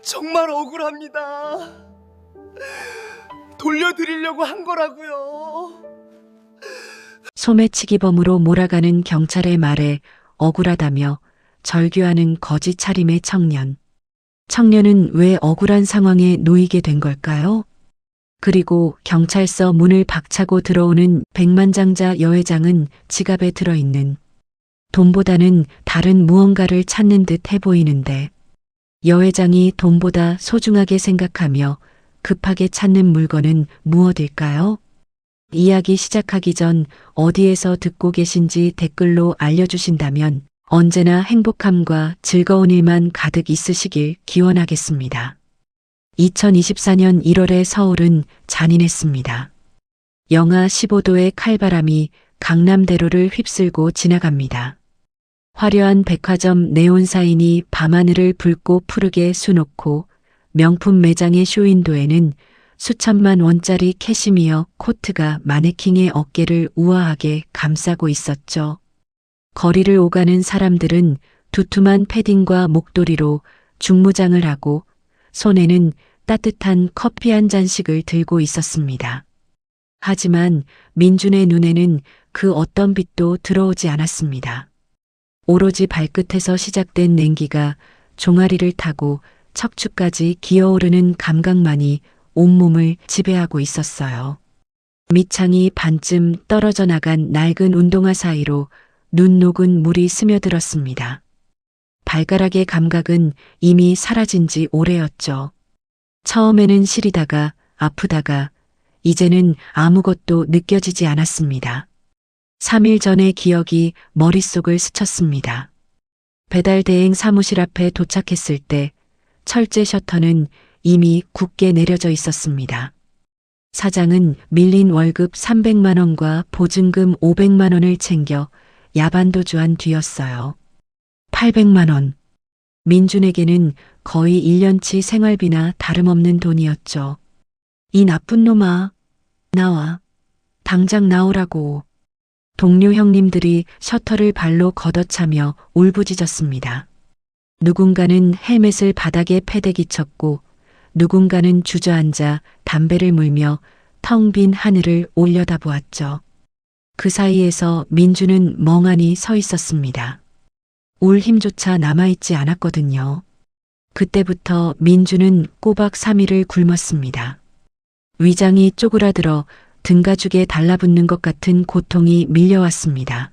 정말 억울합니다. 돌려드리려고 한 거라고요. 소매치기범으로 몰아가는 경찰의 말에 억울하다며 절규하는 거짓 차림의 청년. 청년은 왜 억울한 상황에 놓이게 된 걸까요? 그리고 경찰서 문을 박차고 들어오는 백만장자 여회장은 지갑에 들어있는 돈보다는 다른 무언가를 찾는 듯 해 보이는데 여회장이 돈보다 소중하게 생각하며 급하게 찾는 물건은 무엇일까요? 이야기 시작하기 전 어디에서 듣고 계신지 댓글로 알려주신다면 언제나 행복함과 즐거운 일만 가득 있으시길 기원하겠습니다. 2024년 1월의 서울은 잔인했습니다. 영하 15도의 칼바람이 강남대로를 휩쓸고 지나갑니다. 화려한 백화점 네온사인이 밤하늘을 붉고 푸르게 수놓고 명품 매장의 쇼윈도에는 수천만 원짜리 캐시미어 코트가 마네킹의 어깨를 우아하게 감싸고 있었죠. 거리를 오가는 사람들은 두툼한 패딩과 목도리로 중무장을 하고 손에는 따뜻한 커피 한 잔씩을 들고 있었습니다. 하지만 민준의 눈에는 그 어떤 빛도 들어오지 않았습니다. 오로지 발끝에서 시작된 냉기가 종아리를 타고 척추까지 기어오르는 감각만이 온몸을 지배하고 있었어요. 밑창이 반쯤 떨어져 나간 낡은 운동화 사이로 눈 녹은 물이 스며들었습니다. 발가락의 감각은 이미 사라진 지 오래였죠. 처음에는 시리다가 아프다가 이제는 아무것도 느껴지지 않았습니다. 3일 전의 기억이 머릿속을 스쳤습니다. 배달 대행 사무실 앞에 도착했을 때 철제 셔터는 이미 굳게 내려져 있었습니다. 사장은 밀린 월급 300만 원과 보증금 500만 원을 챙겨 야반도주한 뒤였어요. 800만 원. 민준에게는 거의 1년치 생활비나 다름없는 돈이었죠. 이 나쁜 놈아. 나와. 당장 나오라고. 동료 형님들이 셔터를 발로 걷어차며 울부짖었습니다. 누군가는 헬멧을 바닥에 패대기 쳤고 누군가는 주저앉아 담배를 물며 텅 빈 하늘을 올려다보았죠. 그 사이에서 민주는 멍하니 서 있었습니다. 울 힘조차 남아있지 않았거든요. 그때부터 민주는 꼬박 3일을 굶었습니다. 위장이 쪼그라들어 등가죽에 달라붙는 것 같은 고통이 밀려왔습니다.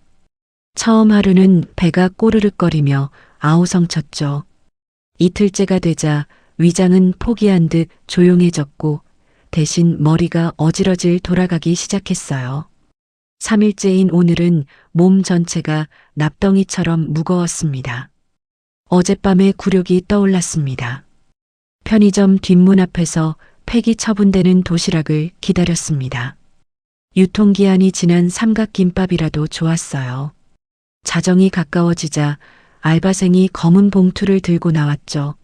처음 하루는 배가 꼬르륵거리며 아우성쳤죠. 이틀째가 되자 위장은 포기한 듯 조용해졌고 대신 머리가 어지러질 돌아가기 시작했어요. 3일째인 오늘은 몸 전체가 납덩이처럼 무거웠습니다. 어젯밤의 굴욕이 떠올랐습니다. 편의점 뒷문 앞에서 폐기 처분되는 도시락을 기다렸습니다. 유통기한이 지난 삼각김밥이라도 좋았어요. 자정이 가까워지자 알바생이 검은 봉투를 들고 나왔죠.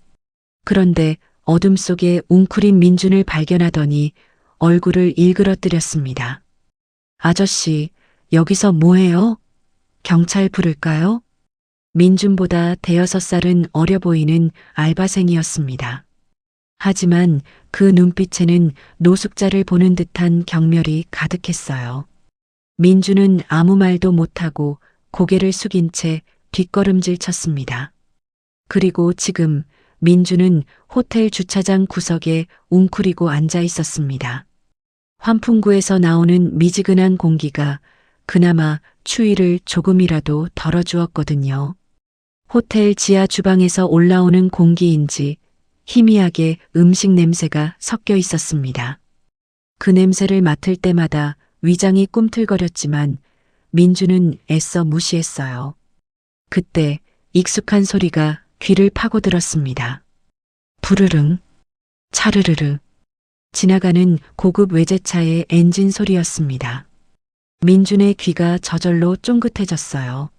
그런데 어둠 속에 웅크린 민준을 발견하더니 얼굴을 일그러뜨렸습니다. 아저씨, 여기서 뭐해요? 경찰 부를까요? 민준보다 5살은 어려 보이는 알바생이었습니다. 하지만 그 눈빛에는 노숙자를 보는 듯한 경멸이 가득했어요. 민준은 아무 말도 못하고 고개를 숙인 채 뒷걸음질 쳤습니다. 그리고 지금 민준은 호텔 주차장 구석에 웅크리고 앉아 있었습니다. 환풍구에서 나오는 미지근한 공기가 그나마 추위를 조금이라도 덜어주었거든요. 호텔 지하 주방에서 올라오는 공기인지 희미하게 음식 냄새가 섞여 있었습니다. 그 냄새를 맡을 때마다 위장이 꿈틀거렸지만 민주는 애써 무시했어요. 그때 익숙한 소리가 귀를 파고들었습니다. 부르릉, 차르르르. 지나가는 고급 외제차의 엔진 소리였습니다. 민준의 귀가 저절로 쫑긋해졌어요.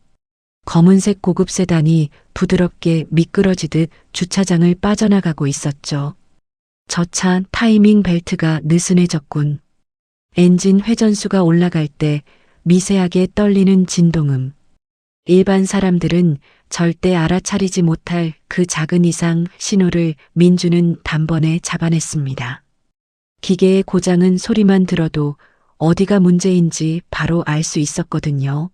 검은색 고급 세단이 부드럽게 미끄러지듯 주차장을 빠져나가고 있었죠. 저 차 타이밍 벨트가 느슨해졌군. 엔진 회전수가 올라갈 때 미세하게 떨리는 진동음. 일반 사람들은 절대 알아차리지 못할 그 작은 이상 신호를 민주는 단번에 잡아냈습니다. 기계의 고장은 소리만 들어도 어디가 문제인지 바로 알 수 있었거든요.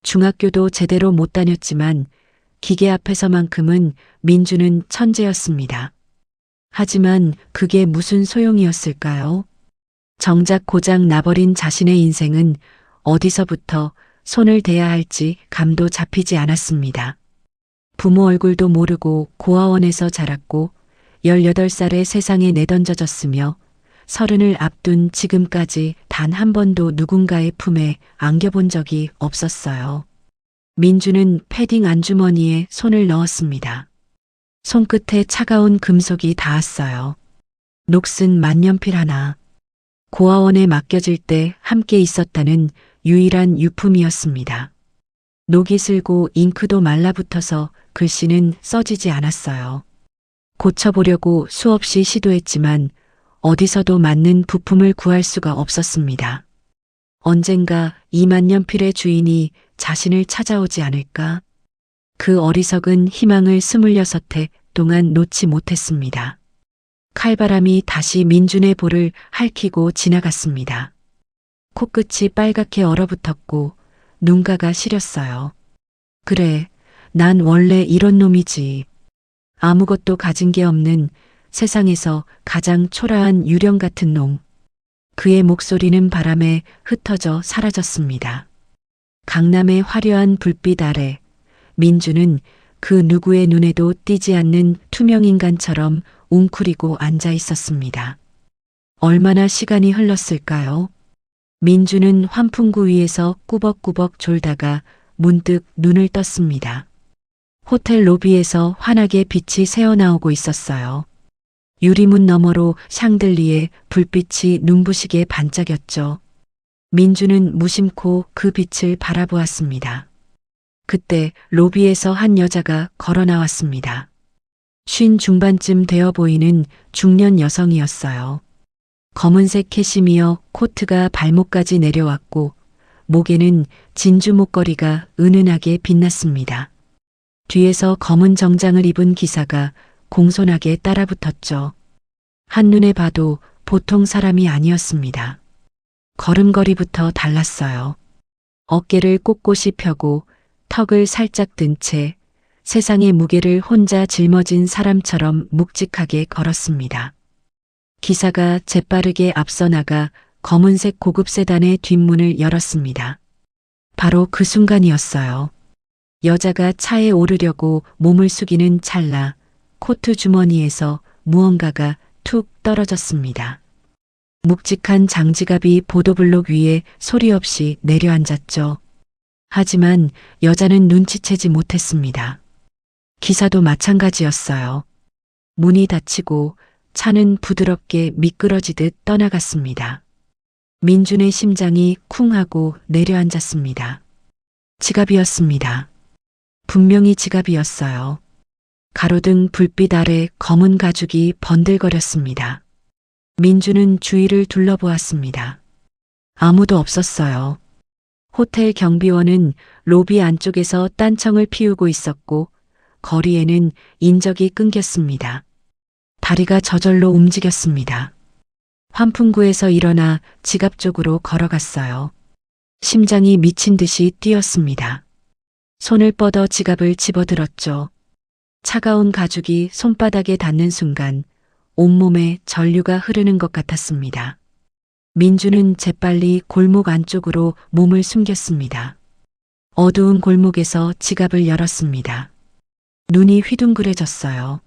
중학교도 제대로 못 다녔지만 기계 앞에서만큼은 민주는 천재였습니다. 하지만 그게 무슨 소용이었을까요? 정작 고장 나버린 자신의 인생은 어디서부터 손을 대야 할지 감도 잡히지 않았습니다. 부모 얼굴도 모르고 고아원에서 자랐고 18살에 세상에 내던져졌으며 30을 앞둔 지금까지 단 한 번도 누군가의 품에 안겨본 적이 없었어요. 민주는 패딩 안주머니에 손을 넣었습니다. 손끝에 차가운 금속이 닿았어요. 녹슨 만년필 하나. 고아원에 맡겨질 때 함께 있었다는 유일한 유품이었습니다. 녹이 슬고 잉크도 말라붙어서 글씨는 써지지 않았어요. 고쳐보려고 수없이 시도했지만 어디서도 맞는 부품을 구할 수가 없었습니다. 언젠가 이 만년필의 주인이 자신을 찾아오지 않을까? 그 어리석은 희망을 26해 동안 놓지 못했습니다. 칼바람이 다시 민준의 볼을 핥히고 지나갔습니다. 코끝이 빨갛게 얼어붙었고 눈가가 시렸어요. 그래, 난 원래 이런 놈이지. 아무것도 가진 게 없는 세상에서 가장 초라한 유령 같은 놈. 그의 목소리는 바람에 흩어져 사라졌습니다. 강남의 화려한 불빛 아래 민주는 그 누구의 눈에도 띄지 않는 투명인간처럼 웅크리고 앉아 있었습니다. 얼마나 시간이 흘렀을까요? 민주는 환풍구 위에서 꾸벅꾸벅 졸다가 문득 눈을 떴습니다. 호텔 로비에서 환하게 빛이 새어나오고 있었어요. 유리문 너머로 샹들리에 불빛이 눈부시게 반짝였죠. 민주는 무심코 그 빛을 바라보았습니다. 그때 로비에서 한 여자가 걸어 나왔습니다. 50 중반쯤 되어 보이는 중년 여성이었어요. 검은색 캐시미어 코트가 발목까지 내려왔고 목에는 진주 목걸이가 은은하게 빛났습니다. 뒤에서 검은 정장을 입은 기사가 공손하게 따라붙었죠. 한눈에 봐도 보통 사람이 아니었습니다. 걸음걸이부터 달랐어요. 어깨를 꼿꼿이 펴고 턱을 살짝 든 채 세상의 무게를 혼자 짊어진 사람처럼 묵직하게 걸었습니다. 기사가 재빠르게 앞서 나가 검은색 고급 세단의 뒷문을 열었습니다. 바로 그 순간이었어요. 여자가 차에 오르려고 몸을 숙이는 찰나 코트 주머니에서 무언가가 툭 떨어졌습니다. 묵직한 장지갑이 보도블록 위에 소리 없이 내려앉았죠. 하지만 여자는 눈치채지 못했습니다. 기사도 마찬가지였어요. 문이 닫히고 차는 부드럽게 미끄러지듯 떠나갔습니다. 민준의 심장이 쿵 하고 내려앉았습니다. 지갑이었습니다. 분명히 지갑이었어요. 가로등 불빛 아래 검은 가죽이 번들거렸습니다. 민주는 주위를 둘러보았습니다. 아무도 없었어요. 호텔 경비원은 로비 안쪽에서 딴청을 피우고 있었고 거리에는 인적이 끊겼습니다. 다리가 저절로 움직였습니다. 환풍구에서 일어나 지갑 쪽으로 걸어갔어요. 심장이 미친 듯이 뛰었습니다. 손을 뻗어 지갑을 집어들었죠. 차가운 가죽이 손바닥에 닿는 순간 온몸에 전류가 흐르는 것 같았습니다. 민주는 재빨리 골목 안쪽으로 몸을 숨겼습니다. 어두운 골목에서 지갑을 열었습니다. 눈이 휘둥그레졌어요.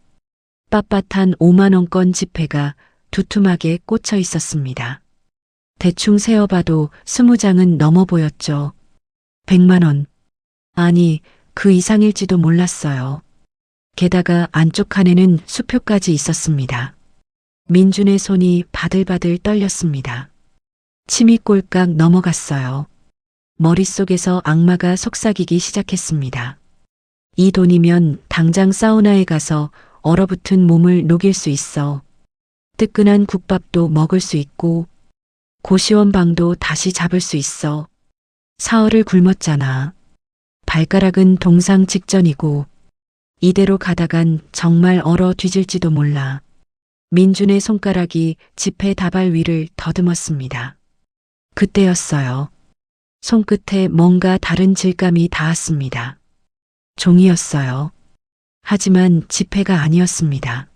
빳빳한 5만원권 지폐가 두툼하게 꽂혀 있었습니다. 대충 세어봐도 20장은 넘어 보였죠. 100만원. 아니, 그 이상일지도 몰랐어요. 게다가 안쪽 칸에는 수표까지 있었습니다. 민준의 손이 바들바들 떨렸습니다. 침이 꼴깍 넘어갔어요. 머릿속에서 악마가 속삭이기 시작했습니다. 이 돈이면 당장 사우나에 가서 얼어붙은 몸을 녹일 수 있어. 뜨끈한 국밥도 먹을 수 있고 고시원 방도 다시 잡을 수 있어. 사흘을 굶었잖아. 발가락은 동상 직전이고 이대로 가다간 정말 얼어 뒤질지도 몰라. 민준의 손가락이 지폐 다발 위를 더듬었습니다. 그때였어요. 손끝에 뭔가 다른 질감이 닿았습니다. 종이였어요. 하지만 지폐가 아니었습니다.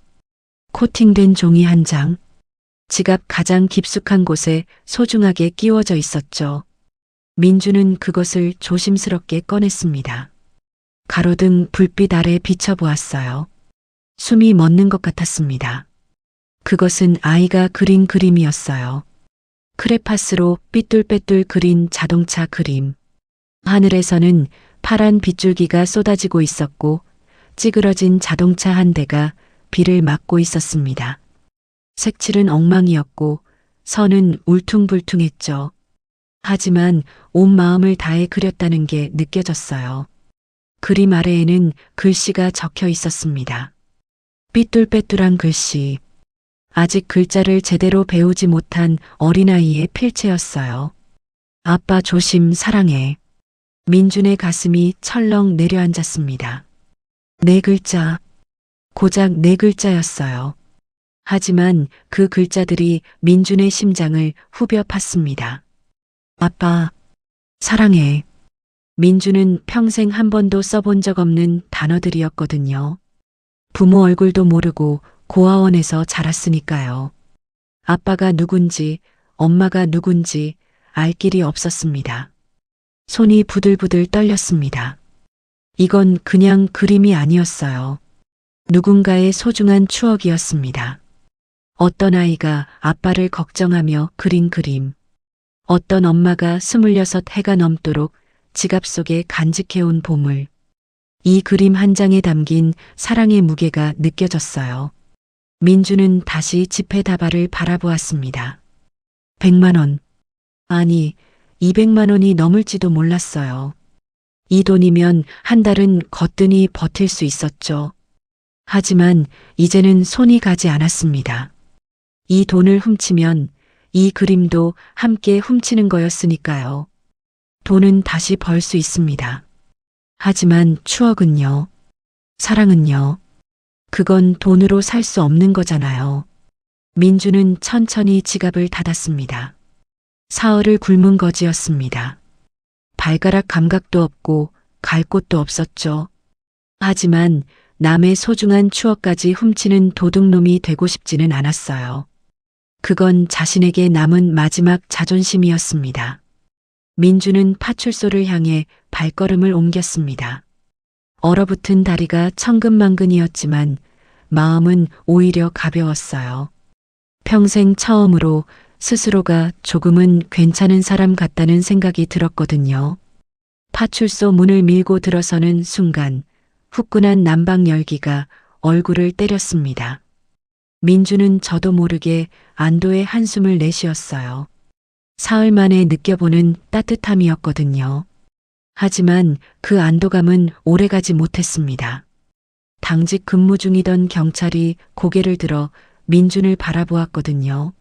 코팅된 종이 한 장. 지갑 가장 깊숙한 곳에 소중하게 끼워져 있었죠. 민주는 그것을 조심스럽게 꺼냈습니다. 가로등 불빛 아래 비춰보았어요. 숨이 멎는 것 같았습니다. 그것은 아이가 그린 그림이었어요. 크레파스로 삐뚤빼뚤 그린 자동차 그림. 하늘에서는 파란 빗줄기가 쏟아지고 있었고 찌그러진 자동차 한 대가 비를 막고 있었습니다. 색칠은 엉망이었고 선은 울퉁불퉁했죠. 하지만 온 마음을 다해 그렸다는 게 느껴졌어요. 그림 아래에는 글씨가 적혀 있었습니다. 삐뚤빼뚤한 글씨. 아직 글자를 제대로 배우지 못한 어린아이의 필체였어요. 아빠 조심 사랑해. 민준의 가슴이 철렁 내려앉았습니다. 네 글자. 고작 네 글자였어요. 하지만 그 글자들이 민준의 심장을 후벼 팠습니다. 아빠, 사랑해. 민준은 평생 한 번도 써본 적 없는 단어들이었거든요. 부모 얼굴도 모르고 고아원에서 자랐으니까요. 아빠가 누군지, 엄마가 누군지 알 길이 없었습니다. 손이 부들부들 떨렸습니다. 이건 그냥 그림이 아니었어요. 누군가의 소중한 추억이었습니다. 어떤 아이가 아빠를 걱정하며 그린 그림. 어떤 엄마가 26 해가 넘도록 지갑 속에 간직해온 보물. 이 그림 한 장에 담긴 사랑의 무게가 느껴졌어요. 민주는 다시 지폐 다발을 바라보았습니다. 100만 원. 아니, 200만 원이 넘을지도 몰랐어요. 이 돈이면 한 달은 거뜬히 버틸 수 있었죠. 하지만 이제는 손이 가지 않았습니다. 이 돈을 훔치면 이 그림도 함께 훔치는 거였으니까요. 돈은 다시 벌 수 있습니다. 하지만 추억은요? 사랑은요? 그건 돈으로 살 수 없는 거잖아요. 민주는 천천히 지갑을 닫았습니다. 사흘을 굶은 거지였습니다. 발가락 감각도 없고 갈 곳도 없었죠. 하지만 남의 소중한 추억까지 훔치는 도둑놈이 되고 싶지는 않았어요. 그건 자신에게 남은 마지막 자존심이었습니다. 민주는 파출소를 향해 발걸음을 옮겼습니다. 얼어붙은 다리가 천근만근이었지만 마음은 오히려 가벼웠어요. 평생 처음으로 스스로가 조금은 괜찮은 사람 같다는 생각이 들었거든요. 파출소 문을 밀고 들어서는 순간 후끈한 난방 열기가 얼굴을 때렸습니다. 민주는 저도 모르게 안도의 한숨을 내쉬었어요. 사흘 만에 느껴보는 따뜻함이었거든요. 하지만 그 안도감은 오래가지 못했습니다. 당직 근무 중이던 경찰이 고개를 들어 민준을 바라보았거든요.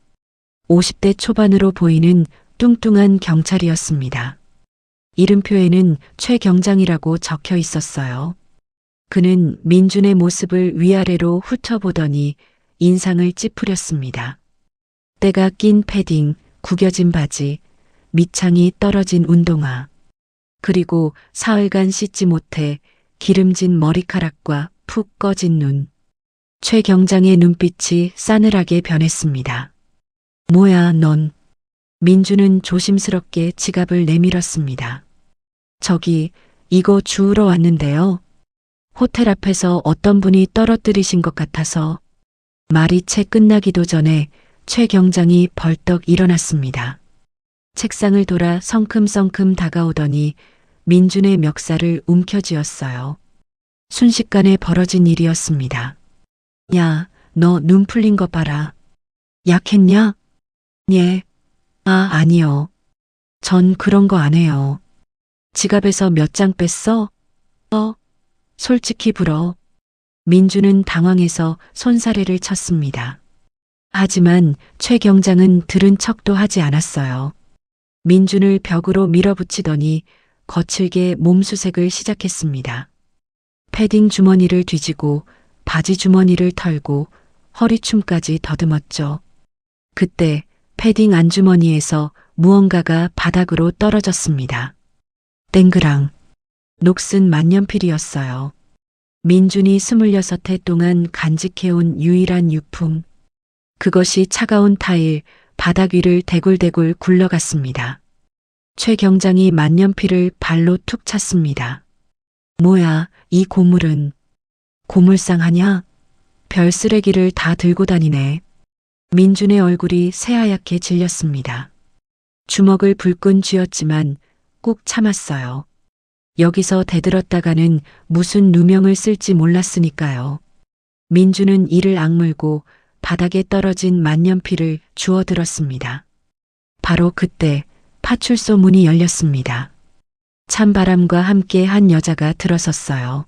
50대 초반으로 보이는 뚱뚱한 경찰이었습니다. 이름표에는 최 경장이라고 적혀 있었어요. 그는 민준의 모습을 위아래로 훑어보더니 인상을 찌푸렸습니다. 때가 낀 패딩, 구겨진 바지, 밑창이 떨어진 운동화. 그리고 사흘간 씻지 못해 기름진 머리카락과 푹 꺼진 눈. 최 경장의 눈빛이 싸늘하게 변했습니다. 뭐야, 넌. 민주는 조심스럽게 지갑을 내밀었습니다. 저기, 이거 주우러 왔는데요. 호텔 앞에서 어떤 분이 떨어뜨리신 것 같아서. 말이 채 끝나기도 전에 최 경장이 벌떡 일어났습니다. 책상을 돌아 성큼성큼 다가오더니 민준의 멱살을 움켜쥐었어요. 순식간에 벌어진 일이었습니다. 야, 너 눈 풀린 거 봐라. 약했냐? 예. 아니요. 전 그런 거 안 해요. 지갑에서 몇 장 뺐어? 솔직히 불어. 민주는 당황해서 손사래를 쳤습니다. 하지만 최 경장은 들은 척도 하지 않았어요. 민준을 벽으로 밀어붙이더니 거칠게 몸수색을 시작했습니다. 패딩 주머니를 뒤지고 바지 주머니를 털고 허리춤까지 더듬었죠. 그때 패딩 안주머니에서 무언가가 바닥으로 떨어졌습니다. 땡그랑. 녹슨 만년필이었어요. 민준이 26해 동안 간직해온 유일한 유품. 그것이 차가운 타일, 바닥 위를 대굴대굴 굴러갔습니다. 최 경장이 만년필을 발로 툭 찼습니다. 뭐야, 이 고물은. 고물상하냐? 별 쓰레기를 다 들고 다니네. 민준의 얼굴이 새하얗게 질렸습니다. 주먹을 불끈 쥐었지만 꾹 참았어요. 여기서 대들었다가는 무슨 누명을 쓸지 몰랐으니까요. 민준은 이를 악물고 바닥에 떨어진 만년필을 주워들었습니다. 바로 그때 파출소 문이 열렸습니다. 찬바람과 함께 한 여자가 들어섰어요.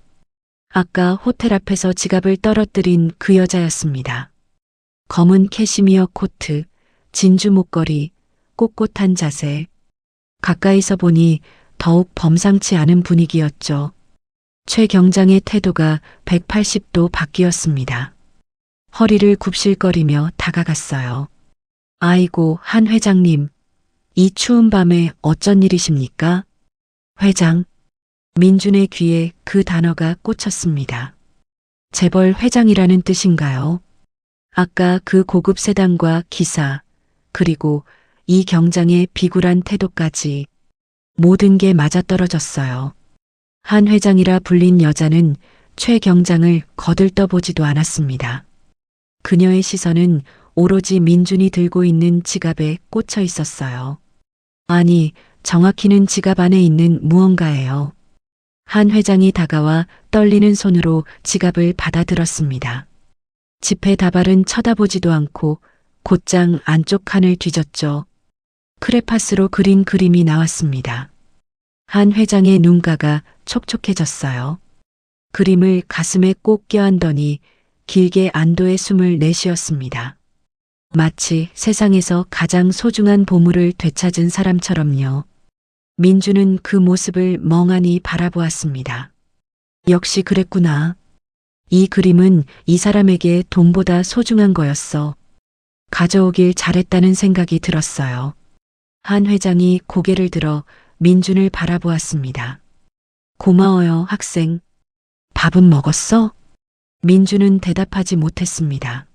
아까 호텔 앞에서 지갑을 떨어뜨린 그 여자였습니다. 검은 캐시미어 코트, 진주 목걸이, 꼿꼿한 자세. 가까이서 보니 더욱 범상치 않은 분위기였죠. 최 경장의 태도가 180도 바뀌었습니다. 허리를 굽실거리며 다가갔어요. 아이고, 한 회장님. 이 추운 밤에 어쩐 일이십니까? 회장. 민준의 귀에 그 단어가 꽂혔습니다. 재벌 회장이라는 뜻인가요? 아까 그 고급 세단과 기사, 그리고 이 경장의 비굴한 태도까지 모든 게 맞아떨어졌어요. 한 회장이라 불린 여자는 최 경장을 거들떠보지도 않았습니다. 그녀의 시선은 오로지 민준이 들고 있는 지갑에 꽂혀 있었어요. 아니, 정확히는 지갑 안에 있는 무언가예요. 한 회장이 다가와 떨리는 손으로 지갑을 받아들었습니다. 지폐 다발은 쳐다보지도 않고 곧장 안쪽 칸을 뒤졌죠. 크레파스로 그린 그림이 나왔습니다. 한 회장의 눈가가 촉촉해졌어요. 그림을 가슴에 꼭 껴안더니 길게 안도의 숨을 내쉬었습니다. 마치 세상에서 가장 소중한 보물을 되찾은 사람처럼요. 민주는 그 모습을 멍하니 바라보았습니다. 역시 그랬구나. 이 그림은 이 사람에게 돈보다 소중한 거였어. 가져오길 잘했다는 생각이 들었어요. 한 회장이 고개를 들어 민준을 바라보았습니다. 고마워요, 학생. 밥은 먹었어? 민준은 대답하지 못했습니다.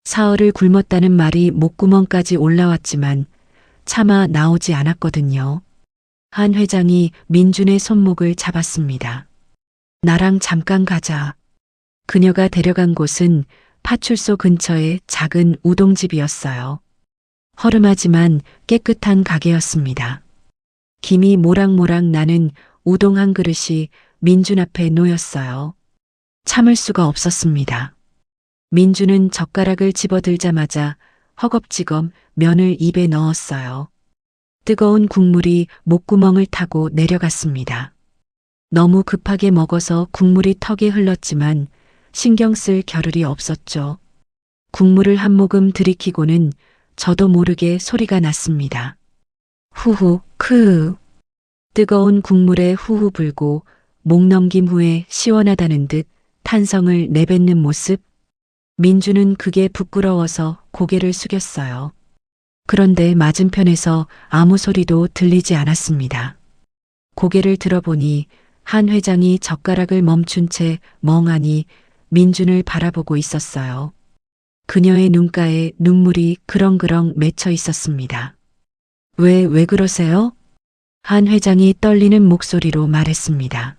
사흘을 굶었다는 말이 목구멍까지 올라왔지만 차마 나오지 않았거든요. 한 회장이 민준의 손목을 잡았습니다. 나랑 잠깐 가자. 그녀가 데려간 곳은 파출소 근처의 작은 우동집이었어요. 허름하지만 깨끗한 가게였습니다. 김이 모락모락 나는 우동 한 그릇이 민준 앞에 놓였어요. 참을 수가 없었습니다. 민준은 젓가락을 집어들자마자 허겁지겁 면을 입에 넣었어요. 뜨거운 국물이 목구멍을 타고 내려갔습니다. 너무 급하게 먹어서 국물이 턱에 흘렀지만 신경 쓸 겨를이 없었죠. 국물을 한 모금 들이키고는 저도 모르게 소리가 났습니다. 후후, 크으. 뜨거운 국물에 후후 불고 목 넘김 후에 시원하다는 듯 탄성을 내뱉는 모습. 민주는 그게 부끄러워서 고개를 숙였어요. 그런데 맞은편에서 아무 소리도 들리지 않았습니다. 고개를 들어보니 한 회장이 젓가락을 멈춘 채 멍하니 민준을 바라보고 있었어요. 그녀의 눈가에 눈물이 그렁그렁 맺혀 있었습니다. 왜 그러세요? 한 회장이 떨리는 목소리로 말했습니다.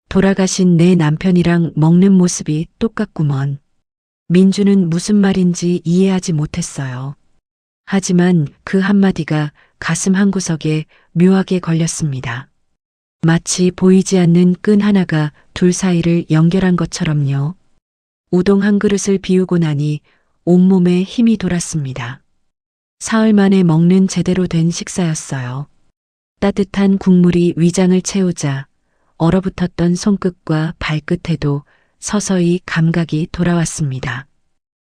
돌아가신 내 남편이랑 먹는 모습이 똑같구먼. 민주는 무슨 말인지 이해하지 못했어요. 하지만 그 한마디가 가슴 한구석에 묘하게 걸렸습니다. 마치 보이지 않는 끈 하나가 둘 사이를 연결한 것처럼요. 우동 한 그릇을 비우고 나니 온몸에 힘이 돌았습니다. 사흘 만에 먹는 제대로 된 식사였어요. 따뜻한 국물이 위장을 채우자 얼어붙었던 손끝과 발끝에도 서서히 감각이 돌아왔습니다.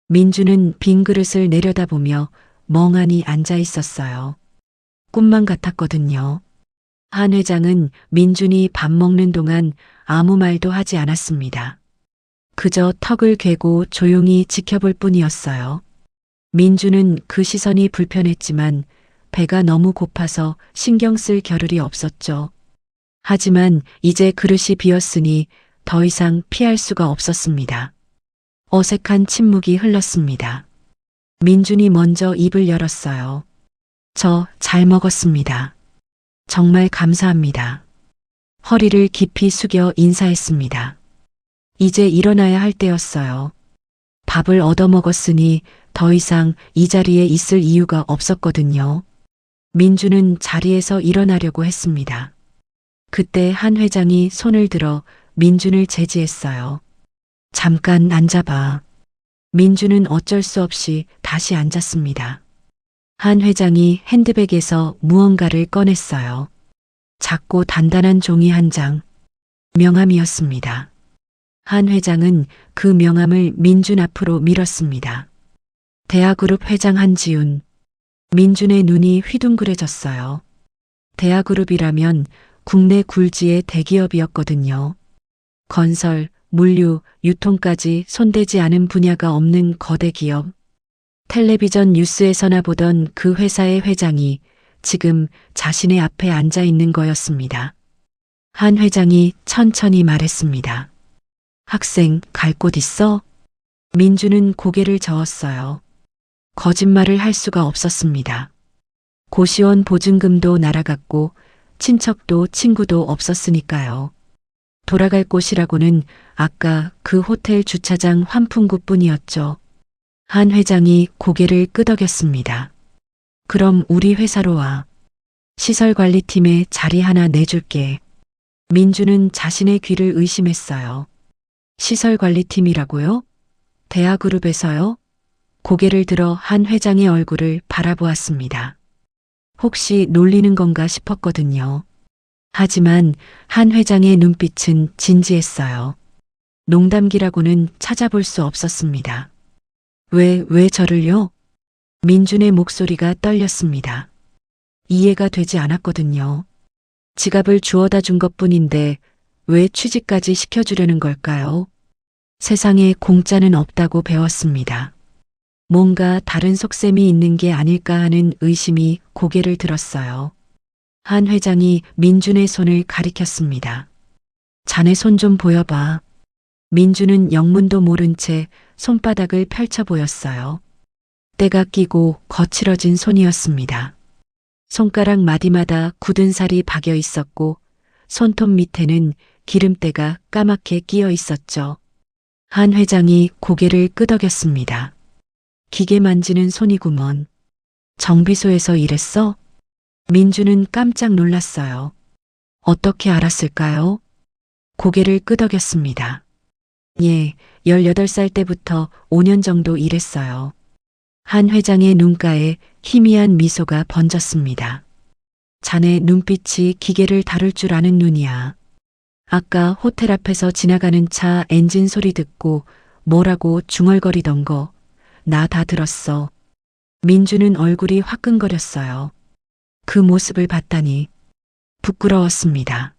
민주는 빈 그릇을 내려다보며 멍하니 앉아 있었어요. 꿈만 같았거든요. 한 회장은 민준이 밥 먹는 동안 아무 말도 하지 않았습니다. 그저 턱을 괴고 조용히 지켜볼 뿐이었어요. 민준은 그 시선이 불편했지만 배가 너무 고파서 신경 쓸 겨를이 없었죠. 하지만 이제 그릇이 비었으니 더 이상 피할 수가 없었습니다. 어색한 침묵이 흘렀습니다. 민준이 먼저 입을 열었어요. 저 잘 먹었습니다. 정말 감사합니다. 허리를 깊이 숙여 인사했습니다. 이제 일어나야 할 때였어요. 밥을 얻어먹었으니 더 이상 이 자리에 있을 이유가 없었거든요. 민주는 자리에서 일어나려고 했습니다. 그때 한 회장이 손을 들어 민준을 제지했어요. 잠깐 앉아봐. 민주는 어쩔 수 없이 다시 앉았습니다. 한 회장이 핸드백에서 무언가를 꺼냈어요. 작고 단단한 종이 한 장. 명함이었습니다. 한 회장은 그 명함을 민준 앞으로 밀었습니다. 대하그룹 회장 한지훈. 민준의 눈이 휘둥그레졌어요. 대하그룹이라면 국내 굴지의 대기업이었거든요. 건설, 물류, 유통까지 손대지 않은 분야가 없는 거대 기업. 텔레비전 뉴스에서나 보던 그 회사의 회장이 지금 자신의 앞에 앉아 있는 거였습니다. 한 회장이 천천히 말했습니다. 학생, 갈 곳 있어? 민주는 고개를 저었어요. 거짓말을 할 수가 없었습니다. 고시원 보증금도 날아갔고 친척도 친구도 없었으니까요. 돌아갈 곳이라고는 아까 그 호텔 주차장 환풍구뿐이었죠. 한 회장이 고개를 끄덕였습니다. 그럼 우리 회사로 와. 시설관리팀에 자리 하나 내줄게. 민주는 자신의 귀를 의심했어요. 시설관리팀이라고요? 대하그룹에서요? 고개를 들어 한 회장의 얼굴을 바라보았습니다. 혹시 놀리는 건가 싶었거든요. 하지만 한 회장의 눈빛은 진지했어요. 농담기라고는 찾아볼 수 없었습니다. 왜 저를요? 민준의 목소리가 떨렸습니다. 이해가 되지 않았거든요. 지갑을 주워다 준 것뿐인데 왜 취직까지 시켜주려는 걸까요? 세상에 공짜는 없다고 배웠습니다. 뭔가 다른 속셈이 있는 게 아닐까 하는 의심이 고개를 들었어요. 한 회장이 민준의 손을 가리켰습니다. 자네 손 좀 보여봐. 민준은 영문도 모른 채 손바닥을 펼쳐 보였어요. 때가 끼고 거칠어진 손이었습니다. 손가락 마디마다 굳은 살이 박여 있었고 손톱 밑에는 기름때가 까맣게 끼어 있었죠. 한 회장이 고개를 끄덕였습니다. 기계 만지는 손이구먼. 정비소에서 일했어? 민주는 깜짝 놀랐어요. 어떻게 알았을까요? 고개를 끄덕였습니다. 예, 18살 때부터 5년 정도 일했어요. 한 회장의 눈가에 희미한 미소가 번졌습니다. 자네 눈빛이 기계를 다룰 줄 아는 눈이야. 아까 호텔 앞에서 지나가는 차 엔진 소리 듣고 뭐라고 중얼거리던 거 나 다 들었어. 민주는 얼굴이 화끈거렸어요. 그 모습을 봤다니 부끄러웠습니다.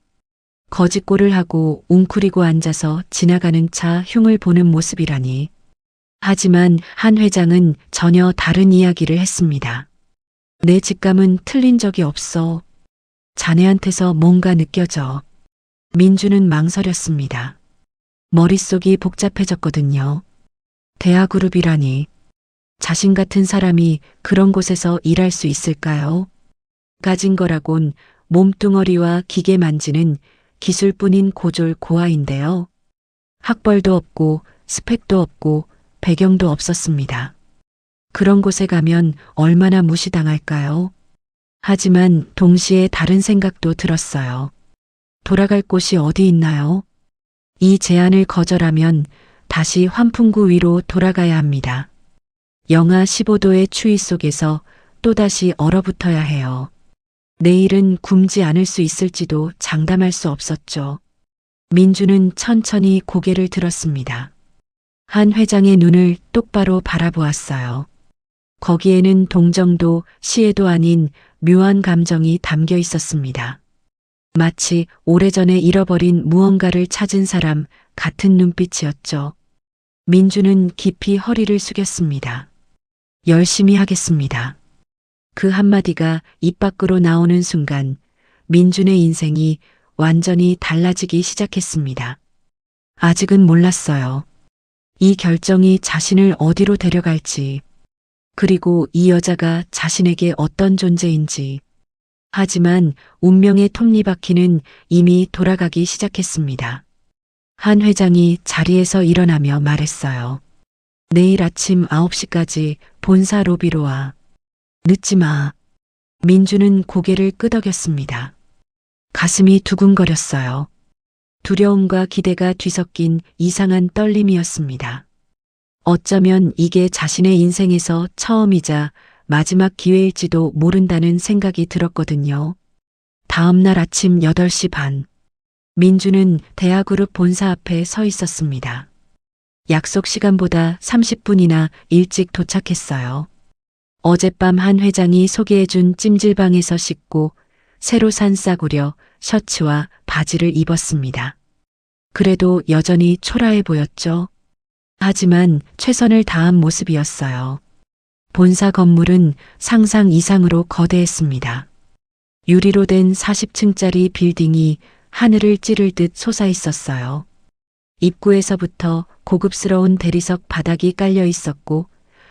거짓골을 하고 웅크리고 앉아서 지나가는 차 흉을 보는 모습이라니. 하지만 한 회장은 전혀 다른 이야기를 했습니다. 내 직감은 틀린 적이 없어. 자네한테서 뭔가 느껴져. 민주는 망설였습니다. 머릿속이 복잡해졌거든요. 대하그룹이라니. 자신 같은 사람이 그런 곳에서 일할 수 있을까요? 가진 거라곤 몸뚱어리와 기계 만지는 기술뿐인 고졸 고아인데요. 학벌도 없고 스펙도 없고 배경도 없었습니다. 그런 곳에 가면 얼마나 무시당할까요? 하지만 동시에 다른 생각도 들었어요. 돌아갈 곳이 어디 있나요? 이 제안을 거절하면 다시 환풍구 위로 돌아가야 합니다. 영하 15도의 추위 속에서 또다시 얼어붙어야 해요. 내일은 굶지 않을 수 있을지도 장담할 수 없었죠. 민주는 천천히 고개를 들었습니다. 한 회장의 눈을 똑바로 바라보았어요. 거기에는 동정도 시애도 아닌 묘한 감정이 담겨 있었습니다. 마치 오래전에 잃어버린 무언가를 찾은 사람 같은 눈빛이었죠. 민주는 깊이 허리를 숙였습니다. 열심히 하겠습니다. 그 한마디가 입 밖으로 나오는 순간 민준의 인생이 완전히 달라지기 시작했습니다. 아직은 몰랐어요. 이 결정이 자신을 어디로 데려갈지, 그리고 이 여자가 자신에게 어떤 존재인지. 하지만 운명의 톱니바퀴는 이미 돌아가기 시작했습니다. 한 회장이 자리에서 일어나며 말했어요. 내일 아침 9시까지 본사 로비로 와. 늦지 마. 민주는 고개를 끄덕였습니다. 가슴이 두근거렸어요. 두려움과 기대가 뒤섞인 이상한 떨림이었습니다. 어쩌면 이게 자신의 인생에서 처음이자 마지막 기회일지도 모른다는 생각이 들었거든요. 다음 날 아침 8시 반. 민주는 대하그룹 본사 앞에 서 있었습니다. 약속 시간보다 30분이나 일찍 도착했어요. 어젯밤 한 회장이 소개해준 찜질방에서 씻고 새로 산 싸구려 셔츠와 바지를 입었습니다. 그래도 여전히 초라해 보였죠. 하지만 최선을 다한 모습이었어요. 본사 건물은 상상 이상으로 거대했습니다. 유리로 된 40층짜리 빌딩이 하늘을 찌를 듯 솟아 있었어요. 입구에서부터 고급스러운 대리석 바닥이 깔려 있었고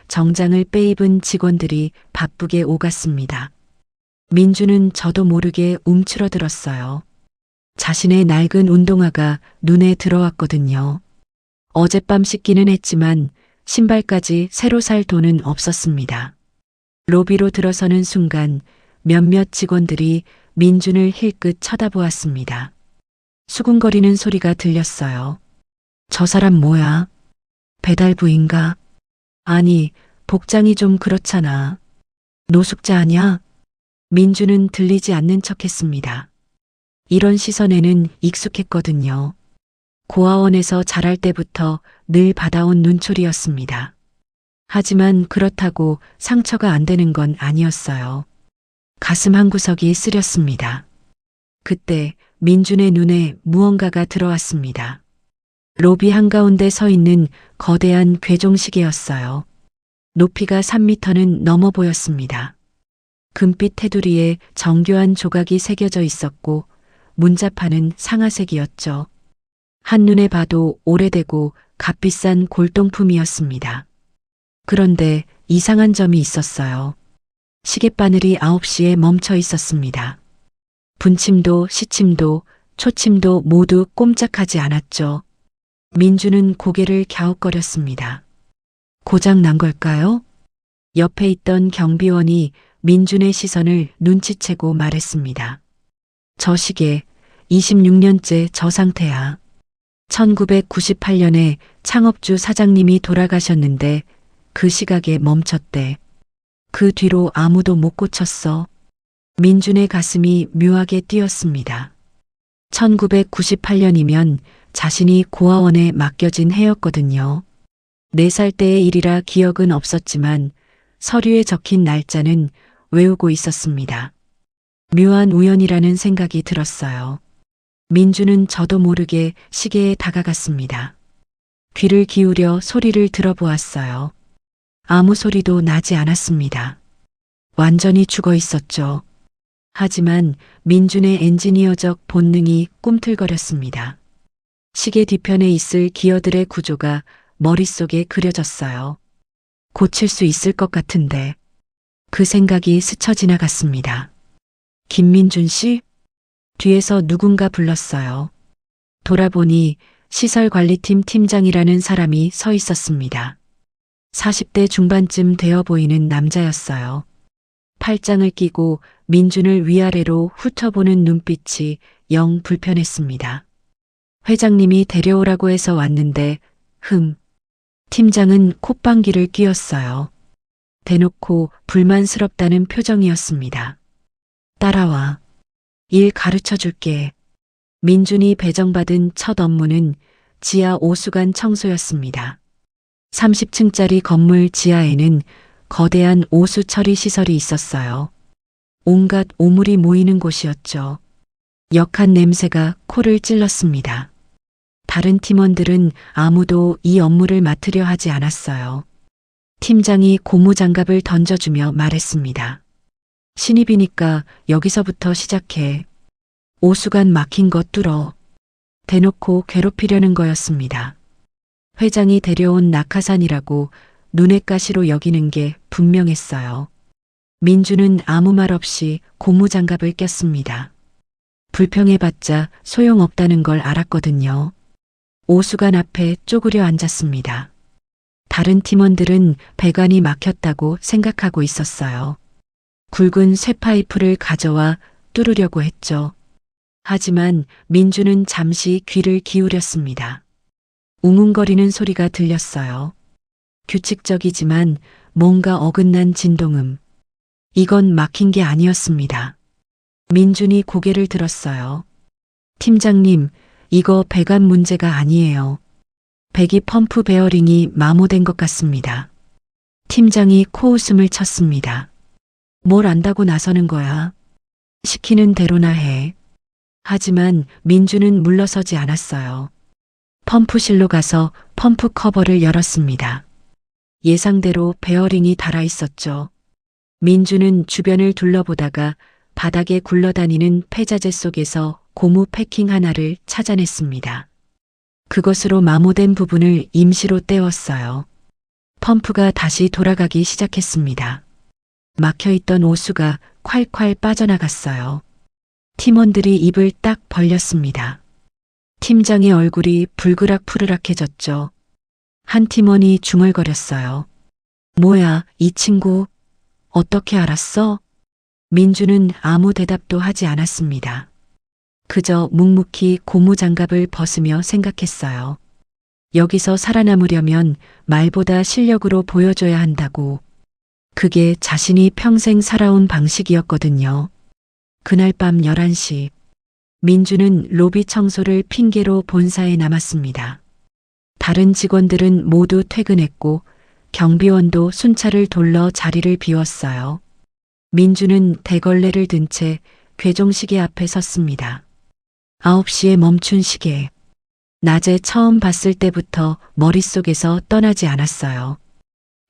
정장을 빼입은 직원들이 바쁘게 오갔습니다. 민주는 저도 모르게 움츠러들었어요. 자신의 낡은 운동화가 눈에 들어왔거든요. 어젯밤 씻기는 했지만 신발까지 새로 살 돈은 없었습니다. 로비로 들어서는 순간 몇몇 직원들이 민준을 힐끗 쳐다보았습니다. 수군거리는 소리가 들렸어요. 저 사람 뭐야? 배달부인가? 아니, 복장이 좀 그렇잖아. 노숙자 아냐? 민주는 들리지 않는 척했습니다. 이런 시선에는 익숙했거든요. 고아원에서 자랄 때부터 늘 받아온 눈초리였습니다. 하지만 그렇다고 상처가 안 되는 건 아니었어요. 가슴 한구석이 쓰렸습니다. 그때 민준의 눈에 무언가가 들어왔습니다. 로비 한가운데 서 있는 거대한 괴종시계였어요. 높이가 3미터는 넘어 보였습니다. 금빛 테두리에 정교한 조각이 새겨져 있었고 문자판은 상아색이었죠. 한눈에 봐도 오래되고 값비싼 골동품이었습니다. 그런데 이상한 점이 있었어요. 시계바늘이 9시에 멈춰 있었습니다. 분침도 시침도 초침도 모두 꼼짝하지 않았죠. 민주는 고개를 갸웃거렸습니다. 고장 난 걸까요? 옆에 있던 경비원이 민준의 시선을 눈치채고 말했습니다. 저 시계 26년째 저 상태야. 1998년에 창업주 사장님이 돌아가셨는데 그 시각에 멈췄대. 그 뒤로 아무도 못 고쳤어. 민준의 가슴이 묘하게 뛰었습니다. 1998년이면 자신이 고아원에 맡겨진 해였거든요. 4살 때의 일이라 기억은 없었지만 서류에 적힌 날짜는 외우고 있었습니다. 묘한 우연이라는 생각이 들었어요. 민주는 저도 모르게 시계에 다가갔습니다. 귀를 기울여 소리를 들어보았어요. 아무 소리도 나지 않았습니다. 완전히 죽어 있었죠. 하지만 민준의 엔지니어적 본능이 꿈틀거렸습니다. 시계 뒤편에 있을 기어들의 구조가 머릿속에 그려졌어요. 고칠 수 있을 것 같은데. 그 생각이 스쳐 지나갔습니다. 김민준 씨? 뒤에서 누군가 불렀어요. 돌아보니 시설관리팀 팀장이라는 사람이 서 있었습니다. 40대 중반쯤 되어 보이는 남자였어요. 팔짱을 끼고 민준을 위아래로 훑어보는 눈빛이 영 불편했습니다. 회장님이 데려오라고 해서 왔는데, 팀장은 콧방귀를 뀌었어요. 대놓고 불만스럽다는 표정이었습니다. 따라와. 일 가르쳐 줄게. 민준이 배정받은 첫 업무는 지하 오수관 청소였습니다. 30층짜리 건물 지하에는 거대한 오수 처리 시설이 있었어요. 온갖 오물이 모이는 곳이었죠. 역한 냄새가 코를 찔렀습니다. 다른 팀원들은 아무도 이 업무를 맡으려 하지 않았어요. 팀장이 고무장갑을 던져주며 말했습니다. 신입이니까 여기서부터 시작해. 오수관 막힌 것 뚫어. 대놓고 괴롭히려는 거였습니다. 회장이 데려온 낙하산이라고 눈엣 가시로 여기는 게 분명했어요. 민주는 아무 말 없이 고무장갑을 꼈습니다. 불평해봤자 소용없다는 걸 알았거든요. 오수관 앞에 쪼그려 앉았습니다. 다른 팀원들은 배관이 막혔다고 생각하고 있었어요. 굵은 쇠파이프를 가져와 뚫으려고 했죠. 하지만 민주는 잠시 귀를 기울였습니다. 웅웅거리는 소리가 들렸어요. 규칙적이지만 뭔가 어긋난 진동음. 이건 막힌 게 아니었습니다. 민준이 고개를 들었어요. 팀장님, 이거 배관 문제가 아니에요. 배기 펌프 베어링이 마모된 것 같습니다. 팀장이 코웃음을 쳤습니다. 뭘 안다고 나서는 거야? 시키는 대로나 해. 하지만 민주는 물러서지 않았어요. 펌프실로 가서 펌프 커버를 열었습니다. 예상대로 베어링이 달아 있었죠. 민주는 주변을 둘러보다가 바닥에 굴러다니는 폐자재 속에서 고무 패킹 하나를 찾아냈습니다. 그것으로 마모된 부분을 임시로 떼었어요. 펌프가 다시 돌아가기 시작했습니다. 막혀있던 오수가 콸콸 빠져나갔어요. 팀원들이 입을 딱 벌렸습니다. 팀장의 얼굴이 불그락푸르락해졌죠. 한 팀원이 중얼거렸어요. 뭐야, 이 친구? 어떻게 알았어? 민주는 아무 대답도 하지 않았습니다. 그저 묵묵히 고무장갑을 벗으며 생각했어요. 여기서 살아남으려면 말보다 실력으로 보여줘야 한다고. 그게 자신이 평생 살아온 방식이었거든요. 그날 밤 11시, 민주는 로비 청소를 핑계로 본사에 남았습니다. 다른 직원들은 모두 퇴근했고 경비원도 순찰을 돌러 자리를 비웠어요. 민주는 대걸레를 든 채 괴종시계 앞에 섰습니다. 9시에 멈춘 시계. 낮에 처음 봤을 때부터 머릿속에서 떠나지 않았어요.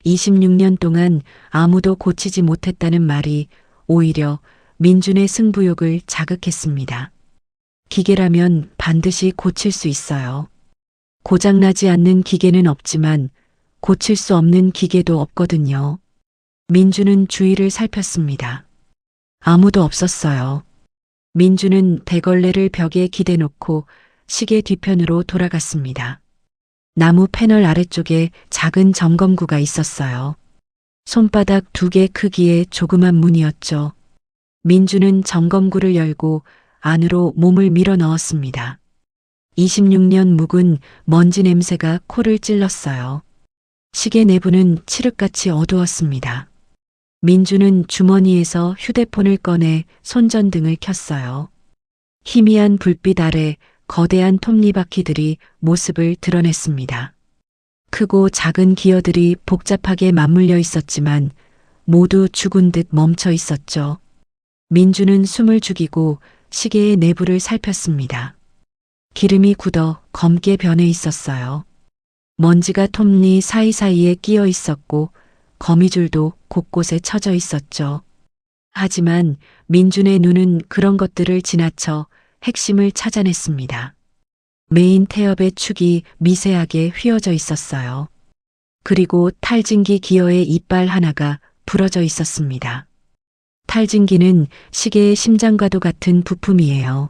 26년 동안 아무도 고치지 못했다는 말이 오히려 민준의 승부욕을 자극했습니다. 기계라면 반드시 고칠 수 있어요. 고장나지 않는 기계는 없지만 고칠 수 없는 기계도 없거든요. 민주는 주위를 살폈습니다. 아무도 없었어요. 민주는 대걸레를 벽에 기대놓고 시계 뒤편으로 돌아갔습니다. 나무 패널 아래쪽에 작은 점검구가 있었어요. 손바닥 2개 크기의 조그만 문이었죠. 민주는 점검구를 열고 안으로 몸을 밀어 넣었습니다. 26년 묵은 먼지 냄새가 코를 찔렀어요. 시계 내부는 칠흑같이 어두웠습니다. 민주는 주머니에서 휴대폰을 꺼내 손전등을 켰어요. 희미한 불빛 아래 거대한 톱니바퀴들이 모습을 드러냈습니다. 크고 작은 기어들이 복잡하게 맞물려 있었지만 모두 죽은 듯 멈춰 있었죠. 민주는 숨을 죽이고 시계의 내부를 살폈습니다. 기름이 굳어 검게 변해 있었어요. 먼지가 톱니 사이사이에 끼어 있었고 거미줄도 곳곳에 쳐져 있었죠. 하지만 민준의 눈은 그런 것들을 지나쳐 핵심을 찾아냈습니다. 메인 태엽의 축이 미세하게 휘어져 있었어요. 그리고 탈진기 기어의 이빨 하나가 부러져 있었습니다. 탈진기는 시계의 심장과도 같은 부품이에요.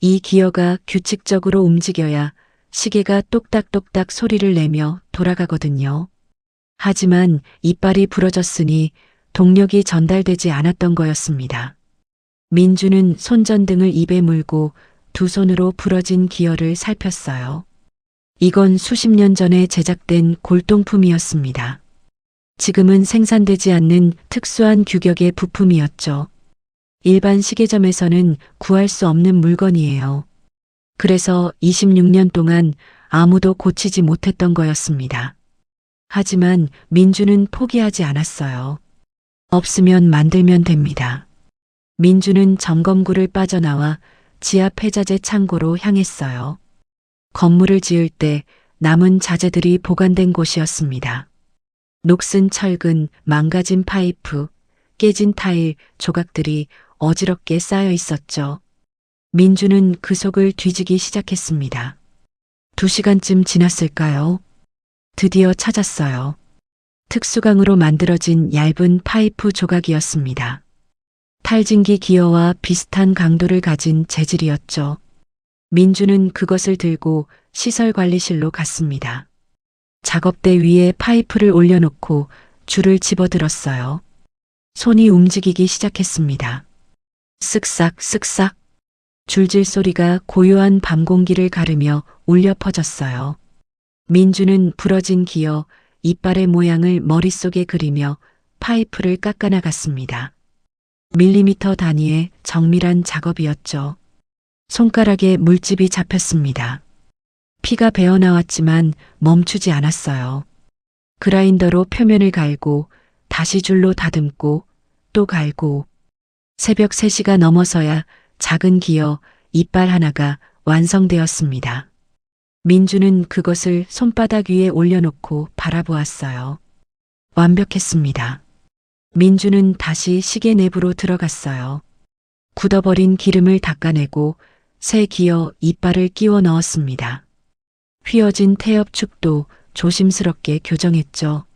이 기어가 규칙적으로 움직여야 시계가 똑딱똑딱 소리를 내며 돌아가거든요. 하지만 이빨이 부러졌으니 동력이 전달되지 않았던 거였습니다. 민주는 손전등을 입에 물고 두 손으로 부러진 기어를 살폈어요. 이건 수십 년 전에 제작된 골동품이었습니다. 지금은 생산되지 않는 특수한 규격의 부품이었죠. 일반 시계점에서는 구할 수 없는 물건이에요. 그래서 26년 동안 아무도 고치지 못했던 거였습니다. 하지만 민주는 포기하지 않았어요. 없으면 만들면 됩니다. 민주는 점검구를 빠져나와 지하 폐자재 창고로 향했어요. 건물을 지을 때 남은 자재들이 보관된 곳이었습니다. 녹슨 철근, 망가진 파이프, 깨진 타일, 조각들이 어지럽게 쌓여 있었죠. 민주는 그 속을 뒤지기 시작했습니다. 2시간쯤 지났을까요? 드디어 찾았어요. 특수강으로 만들어진 얇은 파이프 조각이었습니다. 탈진기 기어와 비슷한 강도를 가진 재질이었죠. 민주는 그것을 들고 시설관리실로 갔습니다. 작업대 위에 파이프를 올려놓고 줄을 집어들었어요. 손이 움직이기 시작했습니다. 쓱싹 쓱싹 줄질 소리가 고요한 밤 공기를 가르며 울려 퍼졌어요. 민주는 부러진 기어, 이빨의 모양을 머릿속에 그리며 파이프를 깎아나갔습니다. 밀리미터 단위의 정밀한 작업이었죠. 손가락에 물집이 잡혔습니다. 피가 배어나왔지만 멈추지 않았어요. 그라인더로 표면을 갈고 다시 줄로 다듬고 또 갈고 새벽 3시가 넘어서야 작은 기어, 이빨 하나가 완성되었습니다. 민주는 그것을 손바닥 위에 올려놓고 바라보았어요. 완벽했습니다. 민주는 다시 시계 내부로 들어갔어요. 굳어버린 기름을 닦아내고 새 기어 이빨을 끼워 넣었습니다. 휘어진 태엽축도 조심스럽게 교정했죠.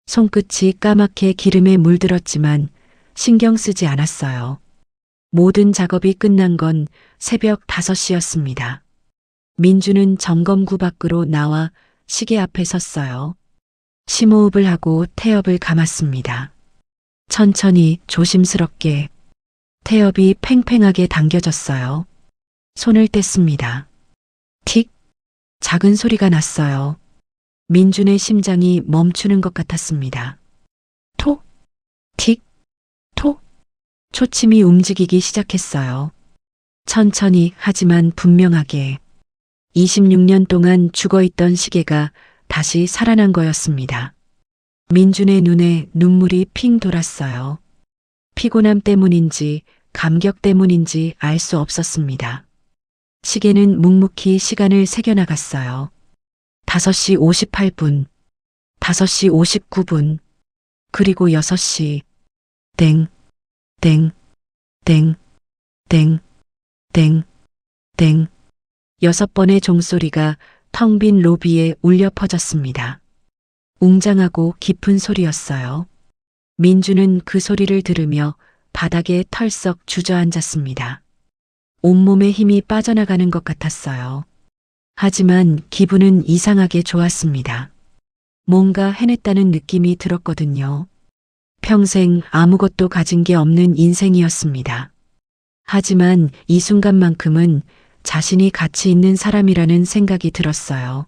손끝이 까맣게 기름에 물들었지만 신경 쓰지 않았어요. 모든 작업이 끝난 건 새벽 5시였습니다. 민주는 점검구 밖으로 나와 시계 앞에 섰어요. 심호흡을 하고 태엽을 감았습니다. 천천히 조심스럽게 태엽이 팽팽하게 당겨졌어요. 손을 뗐습니다. 틱! 작은 소리가 났어요. 민준의 심장이 멈추는 것 같았습니다. 톡! 틱! 톡! 초침이 움직이기 시작했어요. 천천히 하지만 분명하게. 26년 동안 죽어있던 시계가 다시 살아난 거였습니다. 민준의 눈에 눈물이 핑 돌았어요. 피곤함 때문인지 감격 때문인지 알 수 없었습니다. 시계는 묵묵히 시간을 새겨나갔어요. 5시 58분, 5시 59분, 그리고 6시, 땡, 땡, 땡, 땡, 땡, 땡. 6번의 종소리가 텅 빈 로비에 울려 퍼졌습니다. 웅장하고 깊은 소리였어요. 민주는 그 소리를 들으며 바닥에 털썩 주저앉았습니다. 온몸에 힘이 빠져나가는 것 같았어요. 하지만 기분은 이상하게 좋았습니다. 뭔가 해냈다는 느낌이 들었거든요. 평생 아무것도 가진 게 없는 인생이었습니다. 하지만 이 순간만큼은 자신이 가치 있는 사람이라는 생각이 들었어요.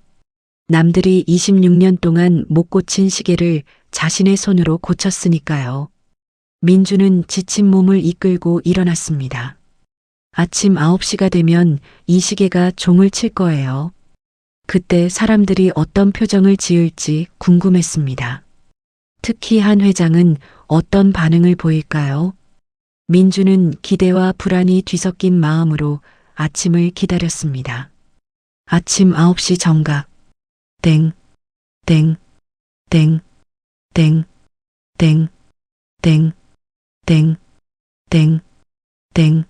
남들이 26년 동안 못 고친 시계를 자신의 손으로 고쳤으니까요. 민주는 지친 몸을 이끌고 일어났습니다. 아침 9시가 되면 이 시계가 종을 칠 거예요. 그때 사람들이 어떤 표정을 지을지 궁금했습니다. 특히 한 회장은 어떤 반응을 보일까요? 민주는 기대와 불안이 뒤섞인 마음으로 아침을 기다렸습니다. 아침 9시 정각. 땡, 땡, 땡, 땡, 땡, 땡, 땡, 땡, 땡.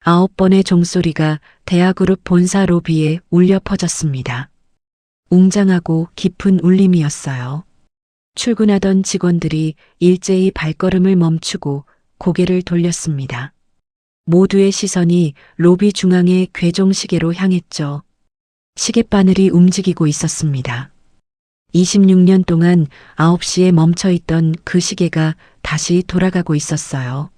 9번의 종소리가 대하그룹 본사 로비에 울려 퍼졌습니다. 웅장하고 깊은 울림이었어요. 출근하던 직원들이 일제히 발걸음을 멈추고 고개를 돌렸습니다. 모두의 시선이 로비 중앙의 괴종시계로 향했죠. 시계바늘이 움직이고 있었습니다. 26년 동안 9시에 멈춰있던 그 시계가 다시 돌아가고 있었어요.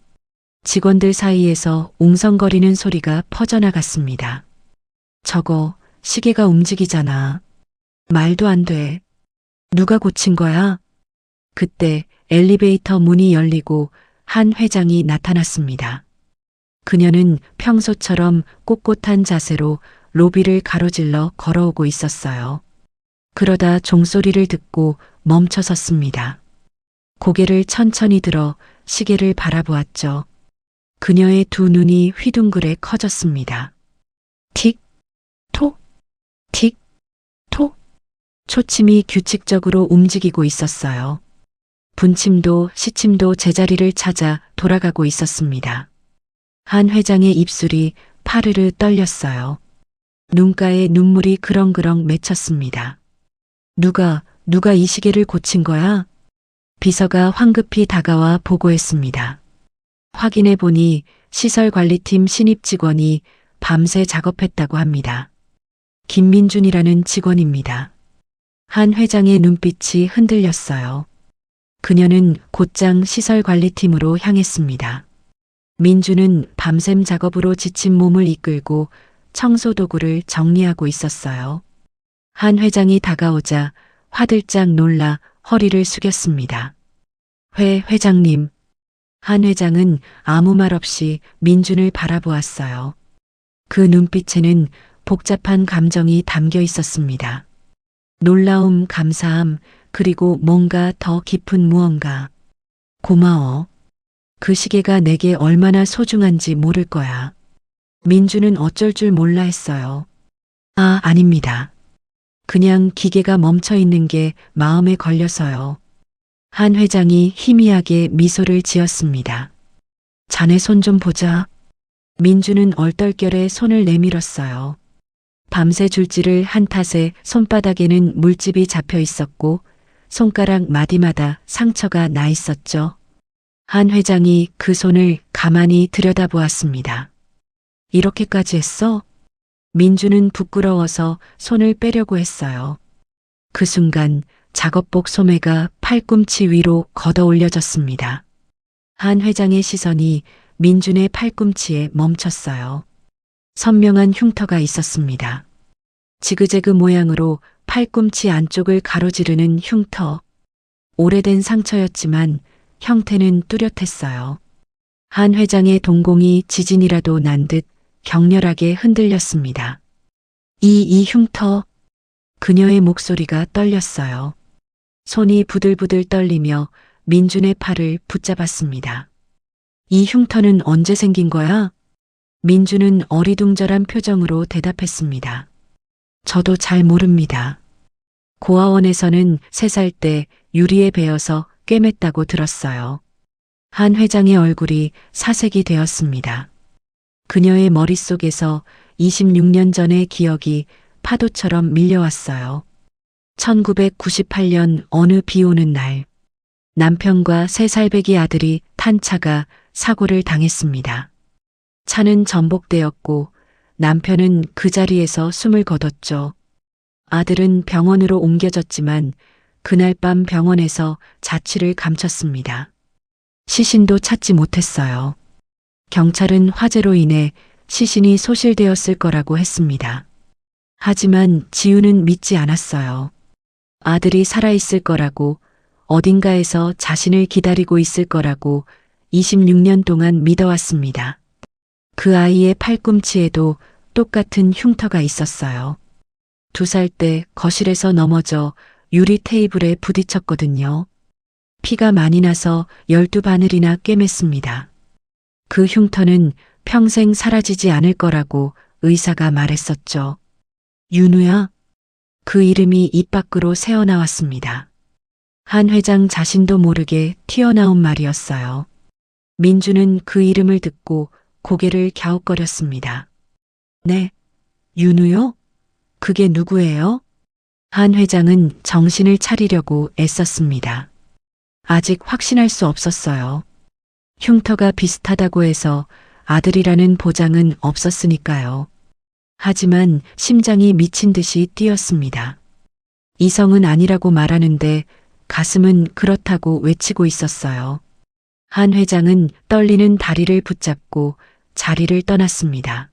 직원들 사이에서 웅성거리는 소리가 퍼져나갔습니다. 저거 시계가 움직이잖아. 말도 안 돼. 누가 고친 거야? 그때 엘리베이터 문이 열리고 한 회장이 나타났습니다. 그녀는 평소처럼 꼿꼿한 자세로 로비를 가로질러 걸어오고 있었어요. 그러다 종소리를 듣고 멈춰섰습니다. 고개를 천천히 들어 시계를 바라보았죠. 그녀의 두 눈이 휘둥그레 커졌습니다. 틱, 톡, 틱, 톡. 초침이 규칙적으로 움직이고 있었어요. 분침도 시침도 제자리를 찾아 돌아가고 있었습니다. 한 회장의 입술이 파르르 떨렸어요. 눈가에 눈물이 그렁그렁 맺혔습니다. 누가 이 시계를 고친 거야? 비서가 황급히 다가와 보고했습니다. 확인해 보니 시설관리팀 신입 직원이 밤새 작업했다고 합니다. 김민준이라는 직원입니다. 한 회장의 눈빛이 흔들렸어요. 그녀는 곧장 시설관리팀으로 향했습니다. 민준은 밤샘 작업으로 지친 몸을 이끌고 청소도구를 정리하고 있었어요. 한 회장이 다가오자 화들짝 놀라 허리를 숙였습니다. 회장님. 한 회장은 아무 말 없이 민준을 바라보았어요. 그 눈빛에는 복잡한 감정이 담겨 있었습니다. 놀라움, 감사함, 그리고 뭔가 더 깊은 무언가. 고마워. 그 시계가 내게 얼마나 소중한지 모를 거야. 민주는 어쩔 줄 몰라 했어요. 아닙니다. 그냥 기계가 멈춰 있는 게 마음에 걸려서요. 한 회장이 희미하게 미소를 지었습니다. 자네 손 좀 보자. 민주는 얼떨결에 손을 내밀었어요. 밤새 줄지를 한 탓에 손바닥에는 물집이 잡혀 있었고 손가락 마디마다 상처가 나 있었죠. 한 회장이 그 손을 가만히 들여다보았습니다. 이렇게까지 했어? 민주는 부끄러워서 손을 빼려고 했어요. 그 순간 작업복 소매가 팔꿈치 위로 걷어 올려졌습니다. 한 회장의 시선이 민준의 팔꿈치에 멈췄어요. 선명한 흉터가 있었습니다. 지그재그 모양으로 팔꿈치 안쪽을 가로지르는 흉터. 오래된 상처였지만 형태는 뚜렷했어요. 한 회장의 동공이 지진이라도 난 듯 격렬하게 흔들렸습니다. 이 흉터. 그녀의 목소리가 떨렸어요. 손이 부들부들 떨리며 민준의 팔을 붙잡았습니다. 이 흉터는 언제 생긴 거야? 민준은 어리둥절한 표정으로 대답했습니다. 저도 잘 모릅니다. 고아원에서는 3살 때 유리에 베어서 꿰맸다고 들었어요. 한 회장의 얼굴이 사색이 되었습니다. 그녀의 머릿속에서 26년 전의 기억이 파도처럼 밀려왔어요. 1998년 어느 비 오는 날, 남편과 3살배기 아들이 탄 차가 사고를 당했습니다. 차는 전복되었고 남편은 그 자리에서 숨을 거뒀죠. 아들은 병원으로 옮겨졌지만 그날 밤 병원에서 자취를 감췄습니다. 시신도 찾지 못했어요. 경찰은 화재로 인해 시신이 소실되었을 거라고 했습니다. 하지만 지우는 믿지 않았어요. 아들이 살아있을 거라고, 어딘가에서 자신을 기다리고 있을 거라고 26년 동안 믿어왔습니다. 그 아이의 팔꿈치에도 똑같은 흉터가 있었어요. 2살 때 거실에서 넘어져 유리 테이블에 부딪혔거든요. 피가 많이 나서 12바늘이나 꿰맸습니다. 그 흉터는 평생 사라지지 않을 거라고 의사가 말했었죠. 윤우야? 그 이름이 입 밖으로 새어나왔습니다. 한 회장 자신도 모르게 튀어나온 말이었어요. 민주는 그 이름을 듣고 고개를 갸웃거렸습니다. 네, 윤우요? 그게 누구예요? 한 회장은 정신을 차리려고 애썼습니다. 아직 확신할 수 없었어요. 흉터가 비슷하다고 해서 아들이라는 보장은 없었으니까요. 하지만 심장이 미친 듯이 뛰었습니다. 이성은 아니라고 말하는데 가슴은 그렇다고 외치고 있었어요. 한 회장은 떨리는 다리를 붙잡고 자리를 떠났습니다.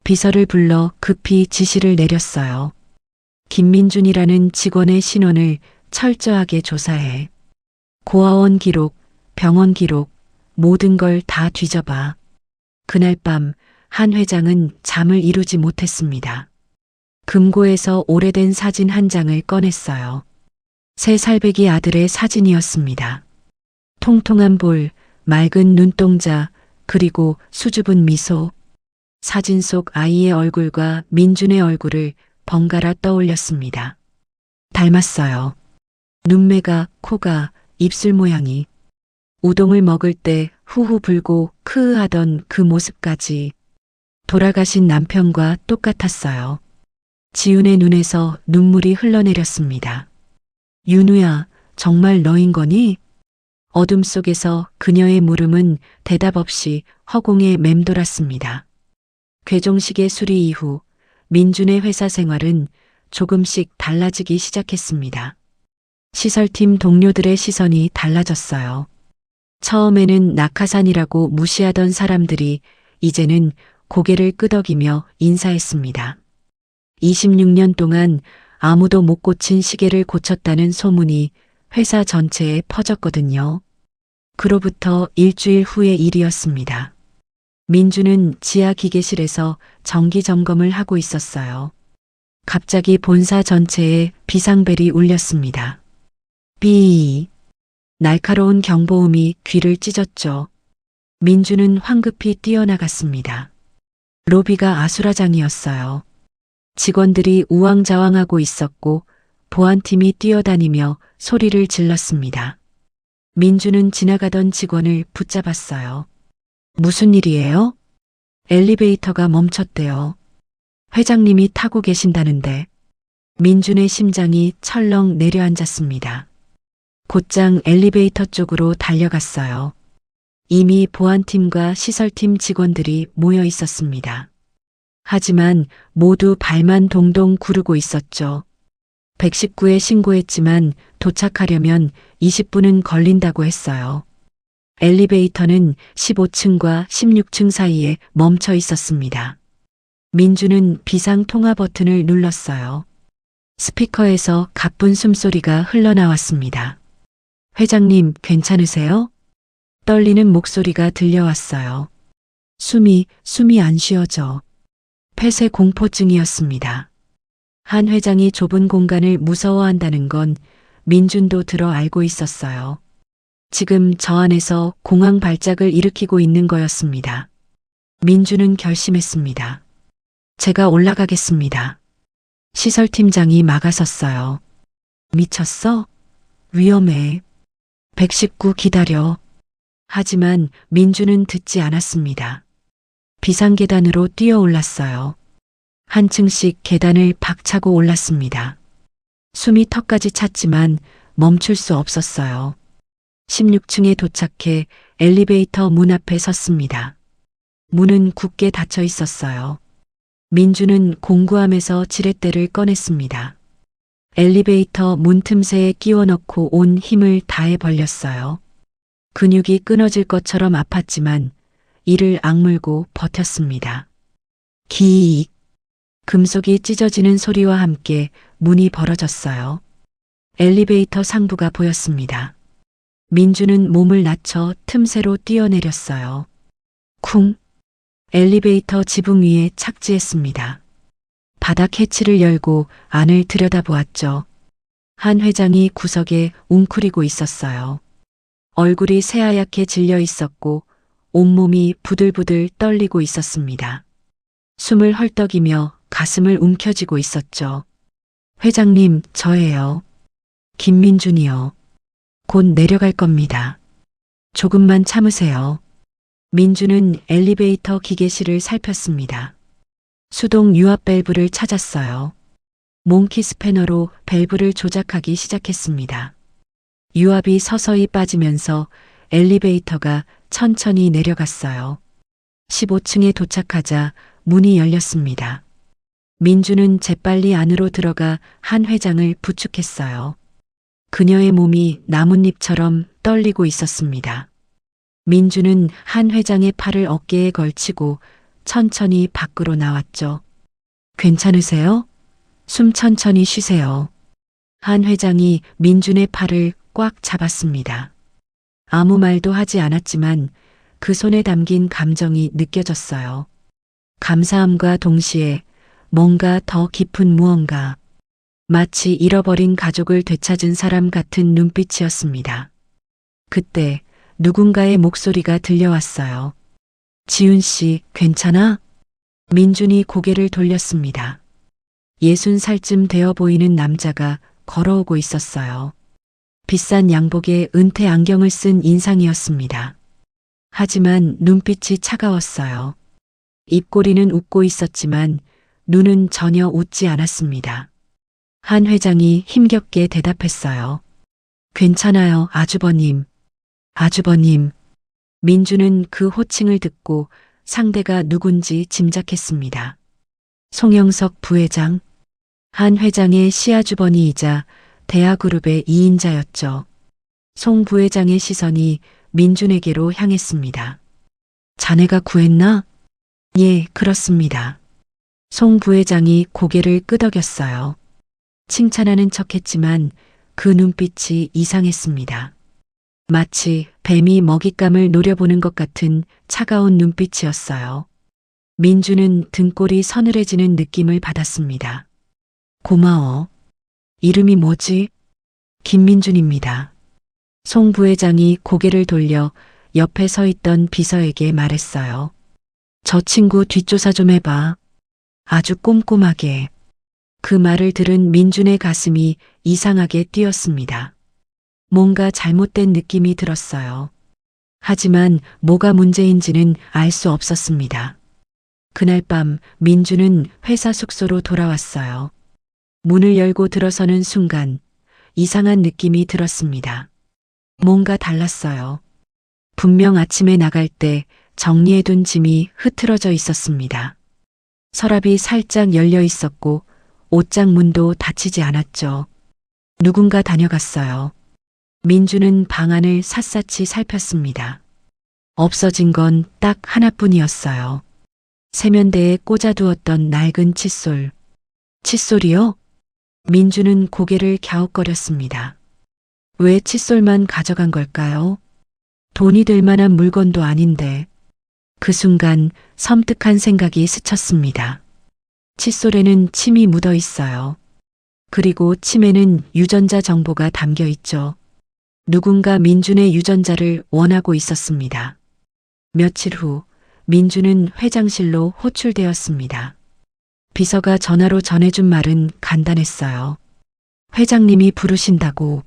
비서를 불러 급히 지시를 내렸어요. 김민준이라는 직원의 신원을 철저하게 조사해. 고아원 기록, 병원 기록, 모든 걸 다 뒤져봐. 그날 밤 한 회장은 잠을 이루지 못했습니다. 금고에서 오래된 사진 한 장을 꺼냈어요. 3살배기 아들의 사진이었습니다. 통통한 볼, 맑은 눈동자, 그리고 수줍은 미소. 사진 속 아이의 얼굴과 민준의 얼굴을 번갈아 떠올렸습니다. 닮았어요. 눈매가, 코가, 입술 모양이. 우동을 먹을 때 후후 불고 크으하던 그 모습까지. 돌아가신 남편과 똑같았어요. 지훈의 눈에서 눈물이 흘러내렸습니다. 윤우야, 정말 너인 거니? 어둠 속에서 그녀의 물음은 대답 없이 허공에 맴돌았습니다. 괴종식의 수리 이후 민준의 회사 생활은 조금씩 달라지기 시작했습니다. 시설팀 동료들의 시선이 달라졌어요. 처음에는 낙하산이라고 무시하던 사람들이 이제는 고개를 끄덕이며 인사했습니다. 26년 동안 아무도 못 고친 시계를 고쳤다는 소문이 회사 전체에 퍼졌거든요. 그로부터 일주일 후의 일이었습니다. 민주는 지하 기계실에서 정기 점검을 하고 있었어요. 갑자기 본사 전체에 비상벨이 울렸습니다. 삐. 날카로운 경보음이 귀를 찢었죠. 민주는 황급히 뛰어나갔습니다. 로비가 아수라장이었어요. 직원들이 우왕좌왕하고 있었고 보안팀이 뛰어다니며 소리를 질렀습니다. 민주는 지나가던 직원을 붙잡았어요. 무슨 일이에요? 엘리베이터가 멈췄대요. 회장님이 타고 계신다는데. 민준의 심장이 철렁 내려앉았습니다. 곧장 엘리베이터 쪽으로 달려갔어요. 이미 보안팀과 시설팀 직원들이 모여 있었습니다. 하지만 모두 발만 동동 구르고 있었죠. 119에 신고했지만 도착하려면 20분은 걸린다고 했어요. 엘리베이터는 15층과 16층 사이에 멈춰 있었습니다. 민주는 비상 통화 버튼을 눌렀어요. 스피커에서 가쁜 숨소리가 흘러나왔습니다. 회장님, 괜찮으세요? 떨리는 목소리가 들려왔어요. 숨이 안 쉬어져. 폐쇄 공포증이었습니다. 한 회장이 좁은 공간을 무서워한다는 건 민준도 들어 알고 있었어요. 지금 저 안에서 공황 발작을 일으키고 있는 거였습니다. 민준은 결심했습니다. 제가 올라가겠습니다. 시설팀장이 막아섰어요. 미쳤어? 위험해. 119 기다려. 하지만 민준은 듣지 않았습니다. 비상계단으로 뛰어 올랐어요. 한 층씩 계단을 박차고 올랐습니다. 숨이 턱까지 찼지만 멈출 수 없었어요. 16층에 도착해 엘리베이터 문 앞에 섰습니다. 문은 굳게 닫혀 있었어요. 민주는 공구함에서 지렛대를 꺼냈습니다. 엘리베이터 문 틈새에 끼워 넣고 온 힘을 다해 벌렸어요. 근육이 끊어질 것처럼 아팠지만 이를 악물고 버텼습니다. 기익. 금속이 찢어지는 소리와 함께 문이 벌어졌어요. 엘리베이터 상부가 보였습니다. 민주는 몸을 낮춰 틈새로 뛰어내렸어요. 쿵. 엘리베이터 지붕 위에 착지했습니다. 바닥 해치를 열고 안을 들여다보았죠. 한 회장이 구석에 웅크리고 있었어요. 얼굴이 새하얗게 질려 있었고 온몸이 부들부들 떨리고 있었습니다. 숨을 헐떡이며 가슴을 움켜쥐고 있었죠. 회장님, 저예요. 김민준이요. 곧 내려갈 겁니다. 조금만 참으세요. 민준은 엘리베이터 기계실을 살폈습니다. 수동 유압 밸브를 찾았어요. 몽키 스패너로 밸브를 조작하기 시작했습니다. 유압이 서서히 빠지면서 엘리베이터가 천천히 내려갔어요. 15층에 도착하자 문이 열렸습니다. 민주는 재빨리 안으로 들어가 한 회장을 부축했어요. 그녀의 몸이 나뭇잎처럼 떨리고 있었습니다. 민주는 한 회장의 팔을 어깨에 걸치고 천천히 밖으로 나왔죠. 괜찮으세요? 숨 천천히 쉬세요. 한 회장이 민준의 팔을 꽉 잡았습니다. 아무 말도 하지 않았지만 그 손에 담긴 감정이 느껴졌어요. 감사함과 동시에 뭔가 더 깊은 무언가. 마치 잃어버린 가족을 되찾은 사람 같은 눈빛이었습니다. 그때 누군가의 목소리가 들려왔어요. 지훈 씨, 괜찮아? 민준이 고개를 돌렸습니다. 60살쯤 되어 보이는 남자가 걸어오고 있었어요. 비싼 양복에 은퇴 안경을 쓴 인상이었습니다. 하지만 눈빛이 차가웠어요. 입꼬리는 웃고 있었지만 눈은 전혀 웃지 않았습니다. 한 회장이 힘겹게 대답했어요. 괜찮아요, 아주버님. 아주버님. 민주는 그 호칭을 듣고 상대가 누군지 짐작했습니다. 송영석 부회장. 한 회장의 시아주버니이자 대하그룹의 2인자였죠. 송 부회장의 시선이 민준에게로 향했습니다. 자네가 구했나? 예, 그렇습니다. 송 부회장이 고개를 끄덕였어요. 칭찬하는 척했지만 그 눈빛이 이상했습니다. 마치 뱀이 먹잇감을 노려보는 것 같은 차가운 눈빛이었어요. 민주는 등골이 서늘해지는 느낌을 받았습니다. 고마워. 이름이 뭐지? 김민준입니다. 송 부회장이 고개를 돌려 옆에 서 있던 비서에게 말했어요. 저 친구 뒷조사 좀 해봐. 아주 꼼꼼하게. 그 말을 들은 민준의 가슴이 이상하게 뛰었습니다. 뭔가 잘못된 느낌이 들었어요. 하지만 뭐가 문제인지는 알 수 없었습니다. 그날 밤 민준은 회사 숙소로 돌아왔어요. 문을 열고 들어서는 순간 이상한 느낌이 들었습니다. 뭔가 달랐어요. 분명 아침에 나갈 때 정리해둔 짐이 흐트러져 있었습니다. 서랍이 살짝 열려 있었고 옷장 문도 닫히지 않았죠. 누군가 다녀갔어요. 민주는 방 안을 샅샅이 살폈습니다. 없어진 건 딱 하나뿐이었어요. 세면대에 꽂아두었던 낡은 칫솔. 칫솔이요? 민주는 고개를 갸웃거렸습니다. 왜 칫솔만 가져간 걸까요? 돈이 될 만한 물건도 아닌데. 그 순간 섬뜩한 생각이 스쳤습니다. 칫솔에는 침이 묻어 있어요. 그리고 침에는 유전자 정보가 담겨 있죠. 누군가 민준의 유전자를 원하고 있었습니다. 며칠 후 민준은 회장실로 호출되었습니다. 비서가 전화로 전해준 말은 간단했어요. 회장님이 부르신다고.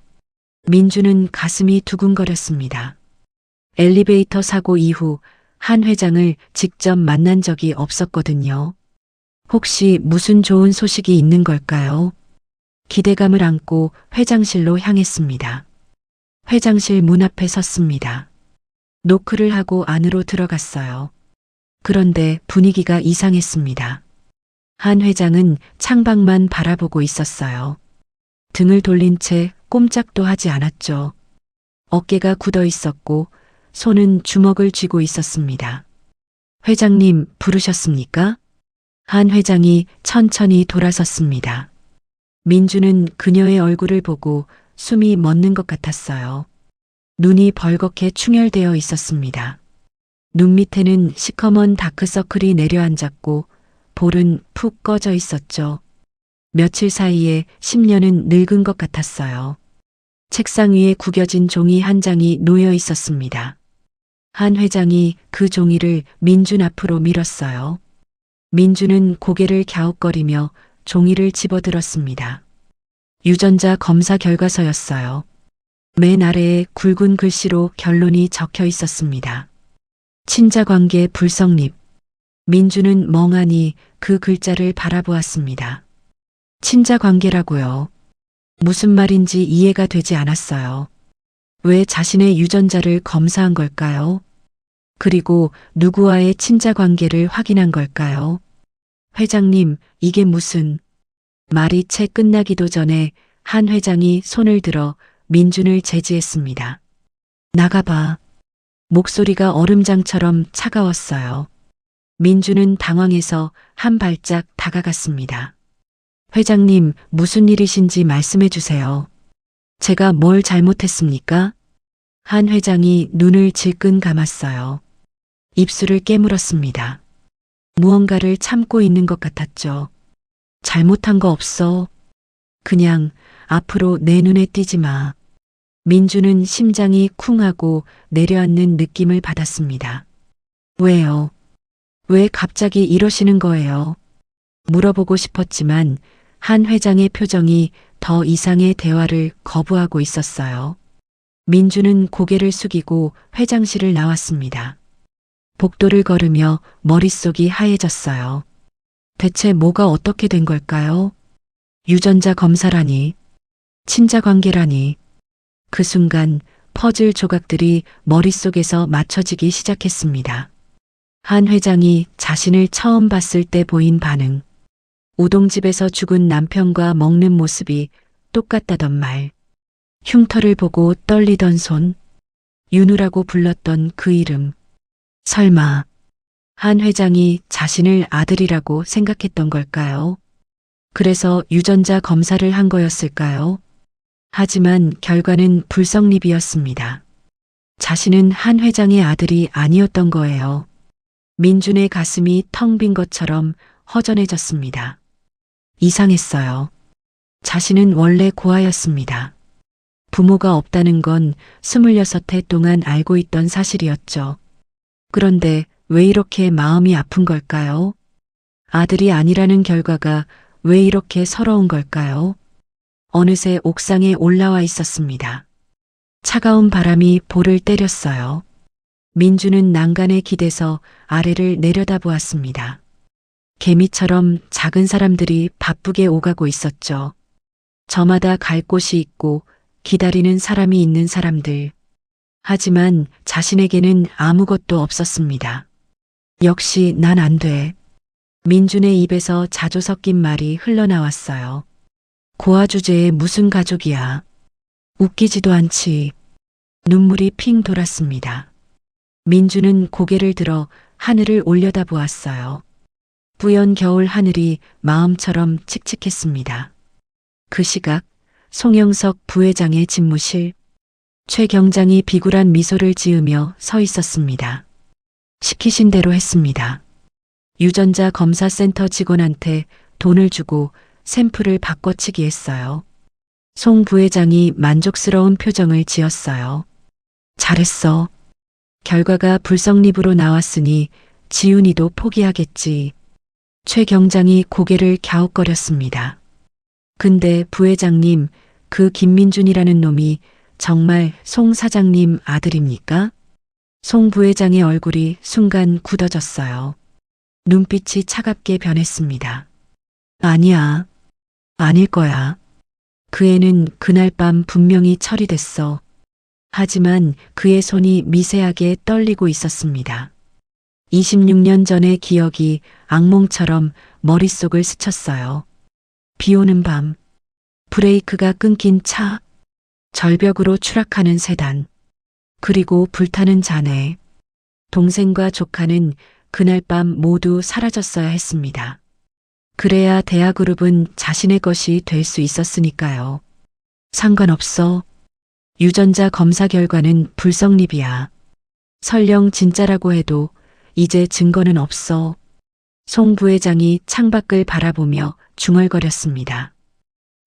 민준은 가슴이 두근거렸습니다. 엘리베이터 사고 이후 한 회장을 직접 만난 적이 없었거든요. 혹시 무슨 좋은 소식이 있는 걸까요? 기대감을 안고 회장실로 향했습니다. 회장실 문 앞에 섰습니다. 노크를 하고 안으로 들어갔어요. 그런데 분위기가 이상했습니다. 한 회장은 창밖만 바라보고 있었어요. 등을 돌린 채 꼼짝도 하지 않았죠. 어깨가 굳어 있었고 손은 주먹을 쥐고 있었습니다. 회장님 부르셨습니까? 한 회장이 천천히 돌아섰습니다. 민주는 그녀의 얼굴을 보고 숨이 멎는 것 같았어요. 눈이 벌겋게 충혈되어 있었습니다. 눈 밑에는 시커먼 다크서클이 내려앉았고 볼은 푹 꺼져 있었죠. 며칠 사이에 10년은 늙은 것 같았어요. 책상 위에 구겨진 종이 한 장이 놓여 있었습니다. 한 회장이 그 종이를 민준 앞으로 밀었어요. 민준은 고개를 갸웃거리며 종이를 집어들었습니다. 유전자 검사 결과서였어요. 맨 아래에 굵은 글씨로 결론이 적혀 있었습니다. 친자관계 불성립. 민준은 멍하니 그 글자를 바라보았습니다. 친자관계라고요. 무슨 말인지 이해가 되지 않았어요. 왜 자신의 유전자를 검사한 걸까요? 그리고 누구와의 친자관계를 확인한 걸까요? 회장님, 이게 무슨... 말이 채 끝나기도 전에 한 회장이 손을 들어 민준을 제지했습니다. 나가봐. 목소리가 얼음장처럼 차가웠어요. 민준은 당황해서 한 발짝 다가갔습니다. 회장님, 무슨 일이신지 말씀해 주세요. 제가 뭘 잘못했습니까? 한 회장이 눈을 질끈 감았어요. 입술을 깨물었습니다. 무언가를 참고 있는 것 같았죠. 잘못한 거 없어. 그냥 앞으로 내 눈에 띄지 마. 민주는 심장이 쿵 하고 내려앉는 느낌을 받았습니다. 왜요? 왜 갑자기 이러시는 거예요? 물어보고 싶었지만 한 회장의 표정이 더 이상의 대화를 거부하고 있었어요. 민주는 고개를 숙이고 회장실을 나왔습니다. 복도를 걸으며 머릿속이 하얘졌어요. 대체 뭐가 어떻게 된 걸까요? 유전자 검사라니, 친자 관계라니. 그 순간 퍼즐 조각들이 머릿속에서 맞춰지기 시작했습니다. 한 회장이 자신을 처음 봤을 때 보인 반응. 우동집에서 죽은 남편과 먹는 모습이 똑같다던 말. 흉터를 보고 떨리던 손. 윤우라고 불렀던 그 이름. 설마 한 회장이 자신을 아들이라고 생각했던 걸까요? 그래서 유전자 검사를 한 거였을까요? 하지만 결과는 불성립이었습니다. 자신은 한 회장의 아들이 아니었던 거예요. 민준의 가슴이 텅 빈 것처럼 허전해졌습니다. 이상했어요. 자신은 원래 고아였습니다. 부모가 없다는 건 26해 동안 알고 있던 사실이었죠. 그런데 왜 이렇게 마음이 아픈 걸까요? 아들이 아니라는 결과가 왜 이렇게 서러운 걸까요? 어느새 옥상에 올라와 있었습니다. 차가운 바람이 볼을 때렸어요. 민주는 난간에 기대서 아래를 내려다보았습니다. 개미처럼 작은 사람들이 바쁘게 오가고 있었죠. 저마다 갈 곳이 있고 기다리는 사람이 있는 사람들. 하지만 자신에게는 아무것도 없었습니다. 역시 난 안 돼. 민준의 입에서 자주 섞인 말이 흘러나왔어요. 고아 주제에 무슨 가족이야. 웃기지도 않지. 눈물이 핑 돌았습니다. 민주는 고개를 들어 하늘을 올려다보았어요. 뿌연 겨울 하늘이 마음처럼 칙칙했습니다. 그 시각 송영석 부회장의 집무실. 최 경장이 비굴한 미소를 지으며 서 있었습니다. 시키신 대로 했습니다. 유전자 검사센터 직원한테 돈을 주고 샘플을 바꿔치기 했어요. 송 부회장이 만족스러운 표정을 지었어요. 잘했어. 결과가 불성립으로 나왔으니 지훈이도 포기하겠지. 최 경장이 고개를 갸웃거렸습니다. 근데 부회장님, 그 김민준이라는 놈이 정말 송 사장님 아들입니까? 송 부회장의 얼굴이 순간 굳어졌어요. 눈빛이 차갑게 변했습니다. 아니야. 아닐 거야. 그 애는 그날 밤 분명히 처리됐어. 하지만 그의 손이 미세하게 떨리고 있었습니다. 26년 전의 기억이 악몽처럼 머릿속을 스쳤어요. 비 오는 밤, 브레이크가 끊긴 차, 절벽으로 추락하는 세단, 그리고 불타는 잔해. 동생과 조카는 그날 밤 모두 사라졌어야 했습니다. 그래야 대아그룹은 자신의 것이 될 수 있었으니까요. 상관없어. 유전자 검사 결과는 불성립이야. 설령 진짜라고 해도 이제 증거는 없어. 송 부회장이 창밖을 바라보며 중얼거렸습니다.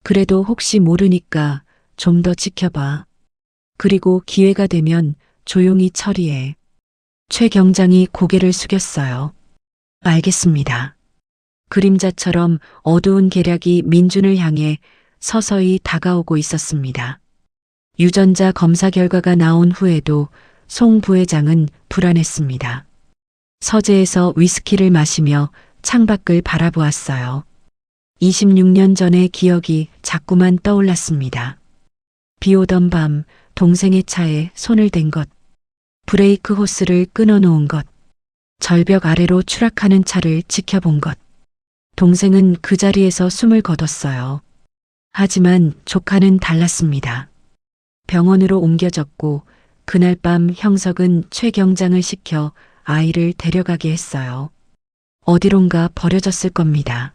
그래도 혹시 모르니까 좀 더 지켜봐. 그리고 기회가 되면 조용히 처리해. 최 경장이 고개를 숙였어요. 알겠습니다. 그림자처럼 어두운 계략이 민준을 향해 서서히 다가오고 있었습니다. 유전자 검사 결과가 나온 후에도 송 부회장은 불안했습니다. 서재에서 위스키를 마시며 창밖을 바라보았어요. 26년 전의 기억이 자꾸만 떠올랐습니다. 비 오던 밤 동생의 차에 손을 댄 것, 브레이크 호스를 끊어놓은 것, 절벽 아래로 추락하는 차를 지켜본 것. 동생은 그 자리에서 숨을 거뒀어요. 하지만 조카는 달랐습니다. 병원으로 옮겨졌고 그날 밤 형석은 최 경장을 시켜 아이를 데려가게 했어요. 어디론가 버려졌을 겁니다.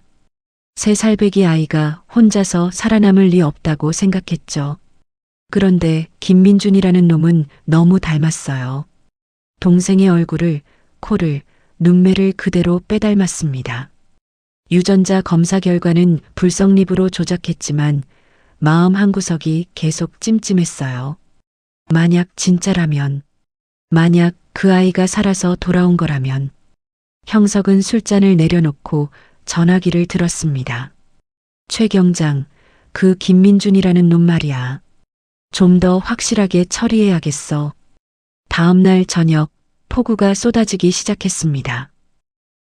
3살배기 아이가 혼자서 살아남을 리 없다고 생각했죠. 그런데 김민준이라는 놈은 너무 닮았어요. 동생의 얼굴을, 코를, 눈매를 그대로 빼닮았습니다. 유전자 검사 결과는 불성립으로 조작했지만 마음 한구석이 계속 찜찜했어요. 만약 진짜라면, 만약 그 아이가 살아서 돌아온 거라면. 형석은 술잔을 내려놓고 전화기를 들었습니다. 최 경장, 그 김민준이라는 놈 말이야. 좀 더 확실하게 처리해야겠어. 다음 날 저녁 폭우가 쏟아지기 시작했습니다.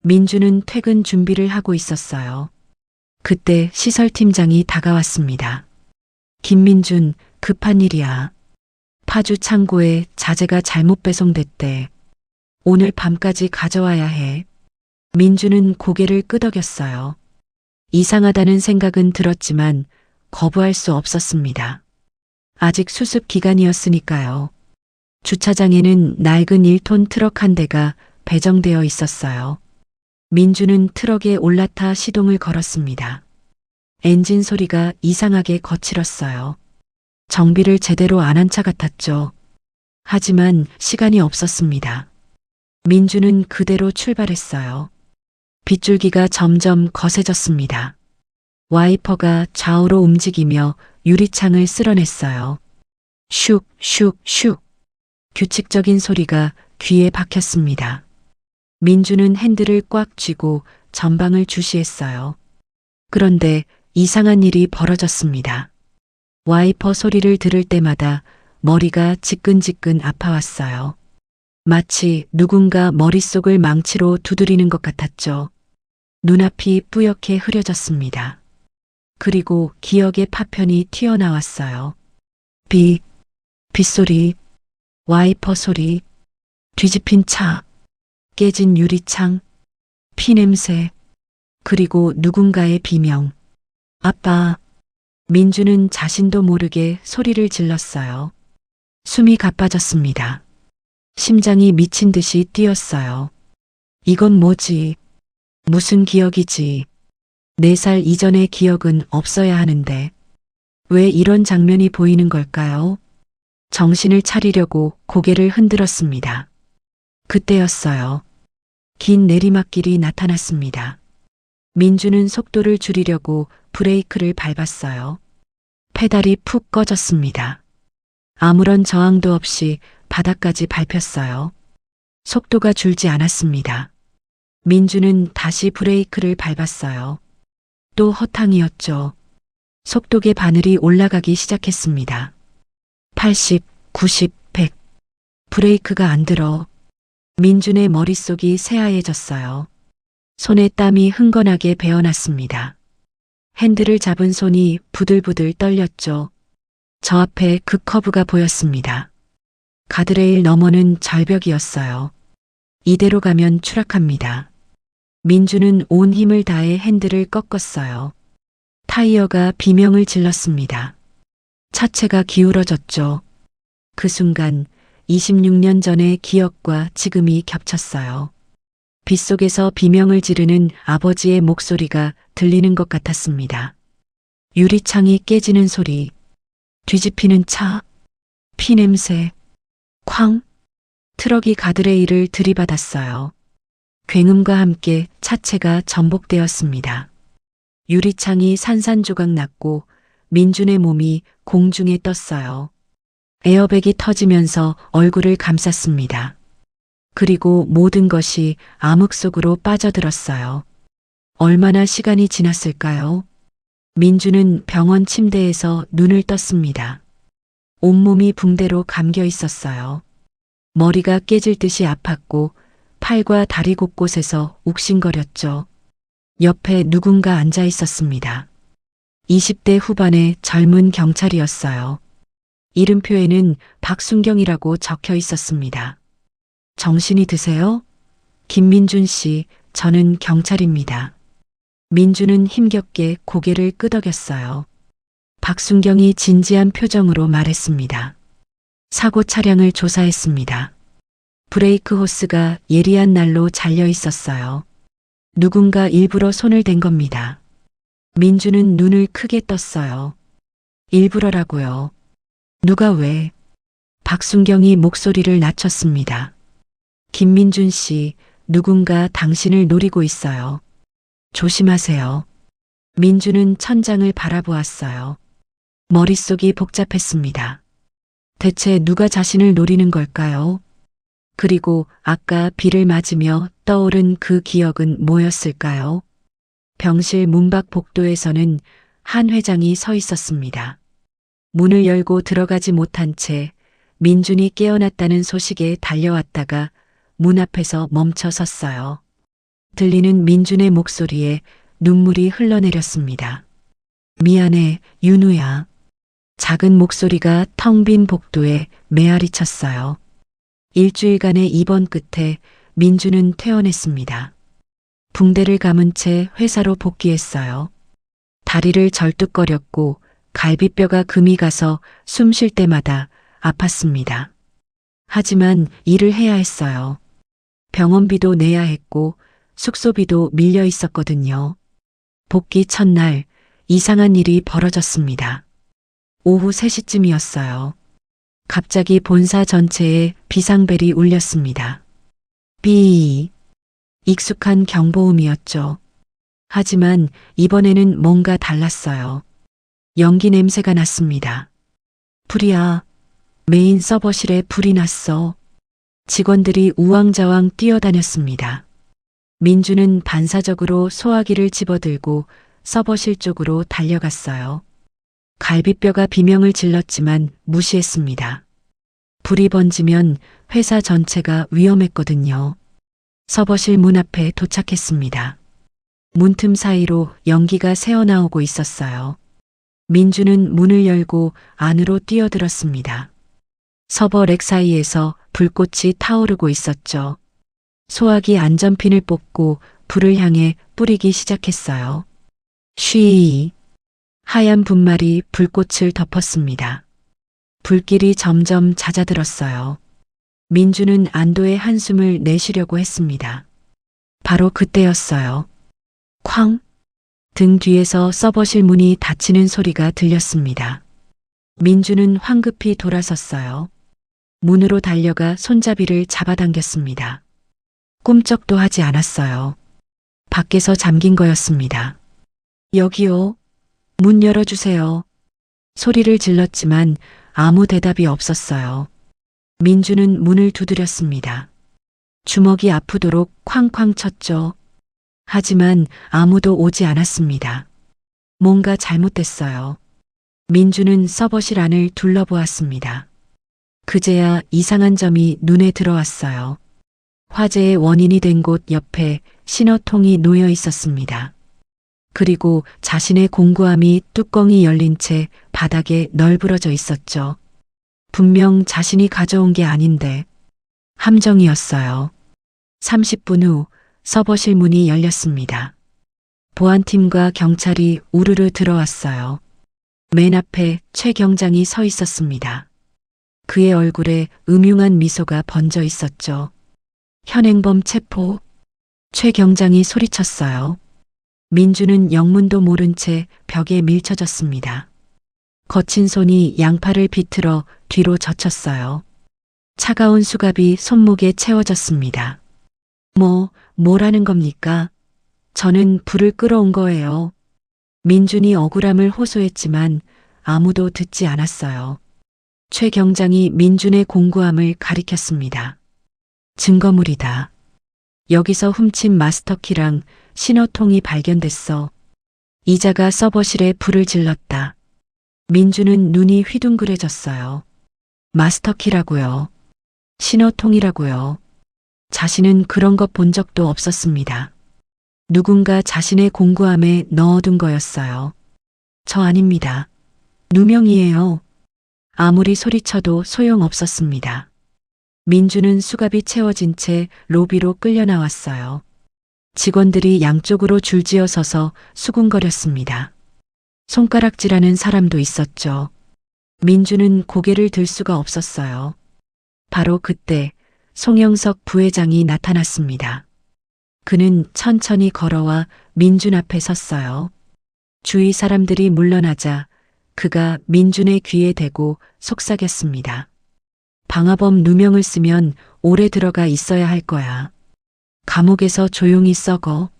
민준은 퇴근 준비를 하고 있었어요. 그때 시설팀장이 다가왔습니다. 김민준, 급한 일이야. 파주 창고에 자재가 잘못 배송됐대. 오늘 밤까지 가져와야 해. 민준은 고개를 끄덕였어요. 이상하다는 생각은 들었지만 거부할 수 없었습니다. 아직 수습 기간이었으니까요. 주차장에는 낡은 1톤 트럭 한 대가 배정되어 있었어요. 민준은 트럭에 올라타 시동을 걸었습니다. 엔진 소리가 이상하게 거칠었어요. 정비를 제대로 안 한 차 같았죠. 하지만 시간이 없었습니다. 민준은 그대로 출발했어요. 빗줄기가 점점 거세졌습니다. 와이퍼가 좌우로 움직이며 유리창을 쓸어냈어요. 슉, 슉, 슉. 규칙적인 소리가 귀에 박혔습니다. 민준은 핸들을 꽉 쥐고 전방을 주시했어요. 그런데 이상한 일이 벌어졌습니다. 와이퍼 소리를 들을 때마다 머리가 지끈지끈 아파왔어요. 마치 누군가 머릿속을 망치로 두드리는 것 같았죠. 눈앞이 뿌옇게 흐려졌습니다. 그리고 기억의 파편이 튀어나왔어요. 빗소리, 와이퍼 소리, 뒤집힌 차, 깨진 유리창, 피냄새, 그리고 누군가의 비명. 아빠. 민주는 자신도 모르게 소리를 질렀어요. 숨이 가빠졌습니다. 심장이 미친 듯이 뛰었어요. 이건 뭐지? 무슨 기억이지? 4살 이전의 기억은 없어야 하는데 왜 이런 장면이 보이는 걸까요? 정신을 차리려고 고개를 흔들었습니다. 그때였어요. 긴 내리막길이 나타났습니다. 민주는 속도를 줄이려고 브레이크를 밟았어요. 페달이 푹 꺼졌습니다. 아무런 저항도 없이 바닥까지 밟혔어요. 속도가 줄지 않았습니다. 민주는 다시 브레이크를 밟았어요. 또 허탕이었죠. 속도계 바늘이 올라가기 시작했습니다. 80, 90, 100. 브레이크가 안 들어. 민준의 머릿속이 새하얘졌어요. 손에 땀이 흥건하게 배어났습니다. 핸들을 잡은 손이 부들부들 떨렸죠. 저 앞에 그 커브가 보였습니다. 가드레일 너머는 절벽이었어요. 이대로 가면 추락합니다. 민주는 온 힘을 다해 핸들을 꺾었어요. 타이어가 비명을 질렀습니다. 차체가 기울어졌죠. 그 순간 26년 전의 기억과 지금이 겹쳤어요. 빗속에서 비명을 지르는 아버지의 목소리가 들리는 것 같았습니다. 유리창이 깨지는 소리, 뒤집히는 차, 피냄새, 쾅! 트럭이 가드레일을 들이받았어요. 굉음과 함께 차체가 전복되었습니다. 유리창이 산산조각 났고 민준의 몸이 공중에 떴어요. 에어백이 터지면서 얼굴을 감쌌습니다. 그리고 모든 것이 암흑 속으로 빠져들었어요. 얼마나 시간이 지났을까요? 민주는 병원 침대에서 눈을 떴습니다. 온몸이 붕대로 감겨 있었어요. 머리가 깨질 듯이 아팠고 팔과 다리 곳곳에서 욱신거렸죠. 옆에 누군가 앉아 있었습니다. 20대 후반의 젊은 경찰이었어요. 이름표에는 박순경이라고 적혀 있었습니다. 정신이 드세요? 김민준 씨, 저는 경찰입니다. 민준은 힘겹게 고개를 끄덕였어요. 박순경이 진지한 표정으로 말했습니다. 사고 차량을 조사했습니다. 브레이크 호스가 예리한 날로 잘려 있었어요. 누군가 일부러 손을 댄 겁니다. 민주는 눈을 크게 떴어요. 일부러라고요. 누가 왜? 박순경이 목소리를 낮췄습니다. 김민준 씨, 누군가 당신을 노리고 있어요. 조심하세요. 민주는 천장을 바라보았어요. 머릿속이 복잡했습니다. 대체 누가 자신을 노리는 걸까요? 그리고 아까 비를 맞으며 떠오른 그 기억은 뭐였을까요? 병실 문밖 복도에서는 한 회장이 서 있었습니다. 문을 열고 들어가지 못한 채 민준이 깨어났다는 소식에 달려왔다가 문 앞에서 멈춰 섰어요. 들리는 민준의 목소리에 눈물이 흘러내렸습니다. 미안해, 윤우야. 작은 목소리가 텅 빈 복도에 메아리 쳤어요. 일주일간의 입원 끝에 민준은 퇴원했습니다. 붕대를 감은 채 회사로 복귀했어요. 다리를 절뚝거렸고 갈비뼈가 금이 가서 숨 쉴 때마다 아팠습니다. 하지만 일을 해야 했어요. 병원비도 내야 했고 숙소비도 밀려 있었거든요. 복귀 첫날 이상한 일이 벌어졌습니다. 오후 3시쯤이었어요. 갑자기 본사 전체에 비상벨이 울렸습니다. 삐. 익숙한 경보음이었죠. 하지만 이번에는 뭔가 달랐어요. 연기 냄새가 났습니다. 불이야. 메인 서버실에 불이 났어. 직원들이 우왕좌왕 뛰어다녔습니다. 민주는 반사적으로 소화기를 집어들고 서버실 쪽으로 달려갔어요. 갈비뼈가 비명을 질렀지만 무시했습니다. 불이 번지면 회사 전체가 위험했거든요. 서버실 문 앞에 도착했습니다. 문틈 사이로 연기가 새어나오고 있었어요. 민주는 문을 열고 안으로 뛰어들었습니다. 서버 렉 사이에서 불꽃이 타오르고 있었죠. 소화기 안전핀을 뽑고 불을 향해 뿌리기 시작했어요. 쉬. 하얀 분말이 불꽃을 덮었습니다. 불길이 점점 잦아들었어요. 민주는 안도의 한숨을 내쉬려고 했습니다. 바로 그때였어요. 쾅! 등 뒤에서 서버실 문이 닫히는 소리가 들렸습니다. 민주는 황급히 돌아섰어요. 문으로 달려가 손잡이를 잡아당겼습니다. 꿈쩍도 하지 않았어요. 밖에서 잠긴 거였습니다. 여기요. 문 열어주세요. 소리를 질렀지만 아무 대답이 없었어요. 민주는 문을 두드렸습니다. 주먹이 아프도록 쾅쾅 쳤죠. 하지만 아무도 오지 않았습니다. 뭔가 잘못됐어요. 민주는 서버실 안을 둘러보았습니다. 그제야 이상한 점이 눈에 들어왔어요. 화재의 원인이 된 곳 옆에 신호통이 놓여 있었습니다. 그리고 자신의 공구함이 뚜껑이 열린 채 바닥에 널브러져 있었죠. 분명 자신이 가져온 게 아닌데 함정이었어요. 30분 후 서버실 문이 열렸습니다. 보안팀과 경찰이 우르르 들어왔어요. 맨 앞에 최 경장이 서 있었습니다. 그의 얼굴에 음흉한 미소가 번져 있었죠. 현행범 체포. 최 경장이 소리쳤어요. 민주는 영문도 모른 채 벽에 밀쳐졌습니다. 거친 손이 양팔을 비틀어 뒤로 젖혔어요. 차가운 수갑이 손목에 채워졌습니다. 뭐라는 겁니까? 저는 불을 끌어온 거예요. 민준이 억울함을 호소했지만 아무도 듣지 않았어요. 최 경장이 민준의 공구함을 가리켰습니다. 증거물이다. 여기서 훔친 마스터키랑 신호통이 발견됐어. 이자가 서버실에 불을 질렀다. 민주는 눈이 휘둥그레졌어요. 마스터키라고요. 신호통이라고요. 자신은 그런 것 본 적도 없었습니다. 누군가 자신의 공구함에 넣어둔 거였어요. 저 아닙니다. 누명이에요. 아무리 소리쳐도 소용없었습니다. 민주는 수갑이 채워진 채 로비로 끌려 나왔어요. 직원들이 양쪽으로 줄지어 서서 수군거렸습니다. 손가락질하는 사람도 있었죠. 민주는 고개를 들 수가 없었어요. 바로 그때 송영석 부회장이 나타났습니다. 그는 천천히 걸어와 민준 앞에 섰어요. 주위 사람들이 물러나자 그가 민준의 귀에 대고 속삭였습니다. 방화범 누명을 쓰면 오래 들어가 있어야 할 거야. 감옥에서 조용히 썩어.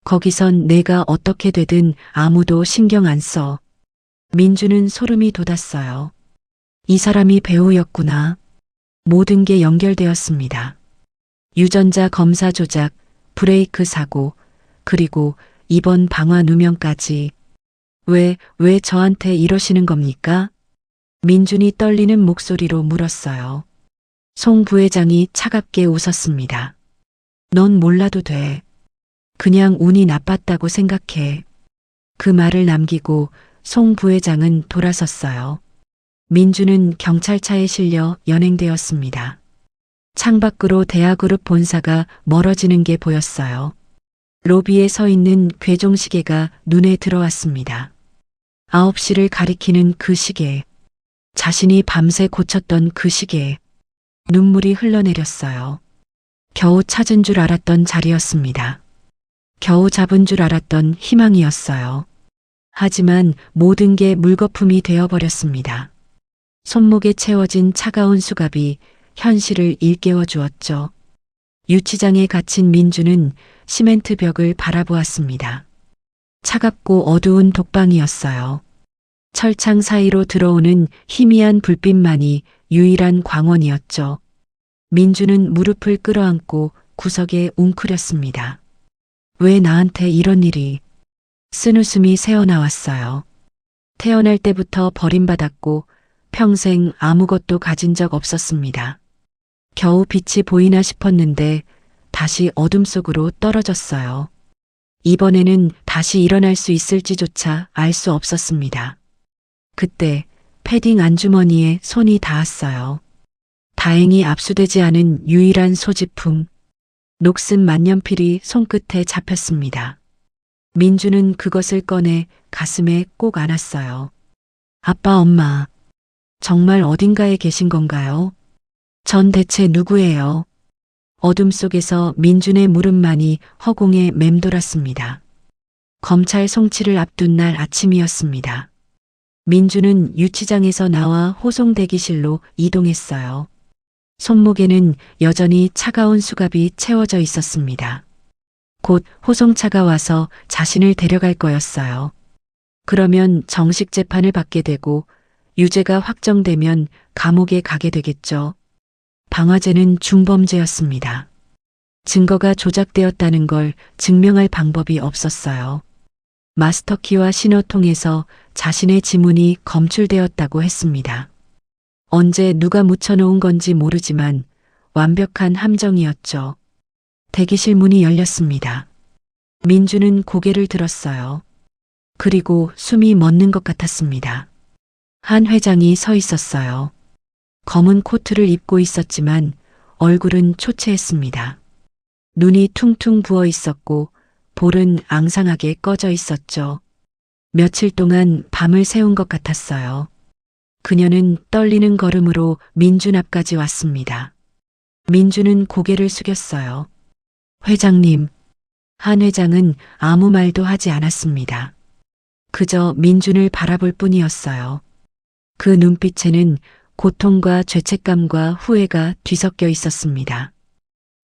거기선 내가 어떻게 되든 아무도 신경 안 써. 민주는 소름이 돋았어요. 이 사람이 배우였구나. 모든 게 연결되었습니다. 유전자 검사 조작, 브레이크 사고, 그리고 이번 방화 누명까지. 왜 저한테 이러시는 겁니까? 민준이 떨리는 목소리로 물었어요. 송 부회장이 차갑게 웃었습니다. 넌 몰라도 돼. 그냥 운이 나빴다고 생각해. 그 말을 남기고 송 부회장은 돌아섰어요. 민주는 경찰차에 실려 연행되었습니다. 창밖으로 대하그룹 본사가 멀어지는 게 보였어요. 로비에 서 있는 괴종시계가 눈에 들어왔습니다. 9시를 가리키는 그 시계. 자신이 밤새 고쳤던 그 시계. 눈물이 흘러내렸어요. 겨우 찾은 줄 알았던 자리였습니다. 겨우 잡은 줄 알았던 희망이었어요. 하지만 모든 게 물거품이 되어버렸습니다. 손목에 채워진 차가운 수갑이 현실을 일깨워 주었죠. 유치장에 갇힌 민주는 시멘트 벽을 바라보았습니다. 차갑고 어두운 독방이었어요. 철창 사이로 들어오는 희미한 불빛만이 유일한 광원이었죠. 민주는 무릎을 끌어안고 구석에 웅크렸습니다. 왜 나한테 이런 일이? 쓴웃음이 새어나왔어요. 태어날 때부터 버림받았고 평생 아무것도 가진 적 없었습니다. 겨우 빛이 보이나 싶었는데 다시 어둠 속으로 떨어졌어요. 이번에는 다시 일어날 수 있을지조차 알 수 없었습니다. 그때 패딩 안주머니에 손이 닿았어요. 다행히 압수되지 않은 유일한 소지품. 녹슨 만년필이 손끝에 잡혔습니다. 민주는 그것을 꺼내 가슴에 꼭 안았어요. 아빠, 엄마, 정말 어딘가에 계신 건가요? 전 대체 누구예요? 어둠 속에서 민준의 물음만이 허공에 맴돌았습니다. 검찰 송치를 앞둔 날 아침이었습니다. 민주는 유치장에서 나와 호송 대기실로 이동했어요. 손목에는 여전히 차가운 수갑이 채워져 있었습니다. 곧 호송차가 와서 자신을 데려갈 거였어요. 그러면 정식 재판을 받게 되고 유죄가 확정되면 감옥에 가게 되겠죠. 방화제는 중범죄였습니다. 증거가 조작되었다는 걸 증명할 방법이 없었어요. 마스터키와 신호통에서 자신의 지문이 검출되었다고 했습니다. 언제 누가 묻혀놓은 건지 모르지만 완벽한 함정이었죠. 대기실 문이 열렸습니다. 민주는 고개를 들었어요. 그리고 숨이 멎는 것 같았습니다. 한 회장이 서 있었어요. 검은 코트를 입고 있었지만 얼굴은 초췌했습니다. 눈이 퉁퉁 부어 있었고 볼은 앙상하게 꺼져 있었죠. 며칠 동안 밤을 새운 것 같았어요. 그녀는 떨리는 걸음으로 민준 앞까지 왔습니다. 민주는 고개를 숙였어요. 회장님. 한 회장은 아무 말도 하지 않았습니다. 그저 민준을 바라볼 뿐이었어요. 그 눈빛에는 고통과 죄책감과 후회가 뒤섞여 있었습니다.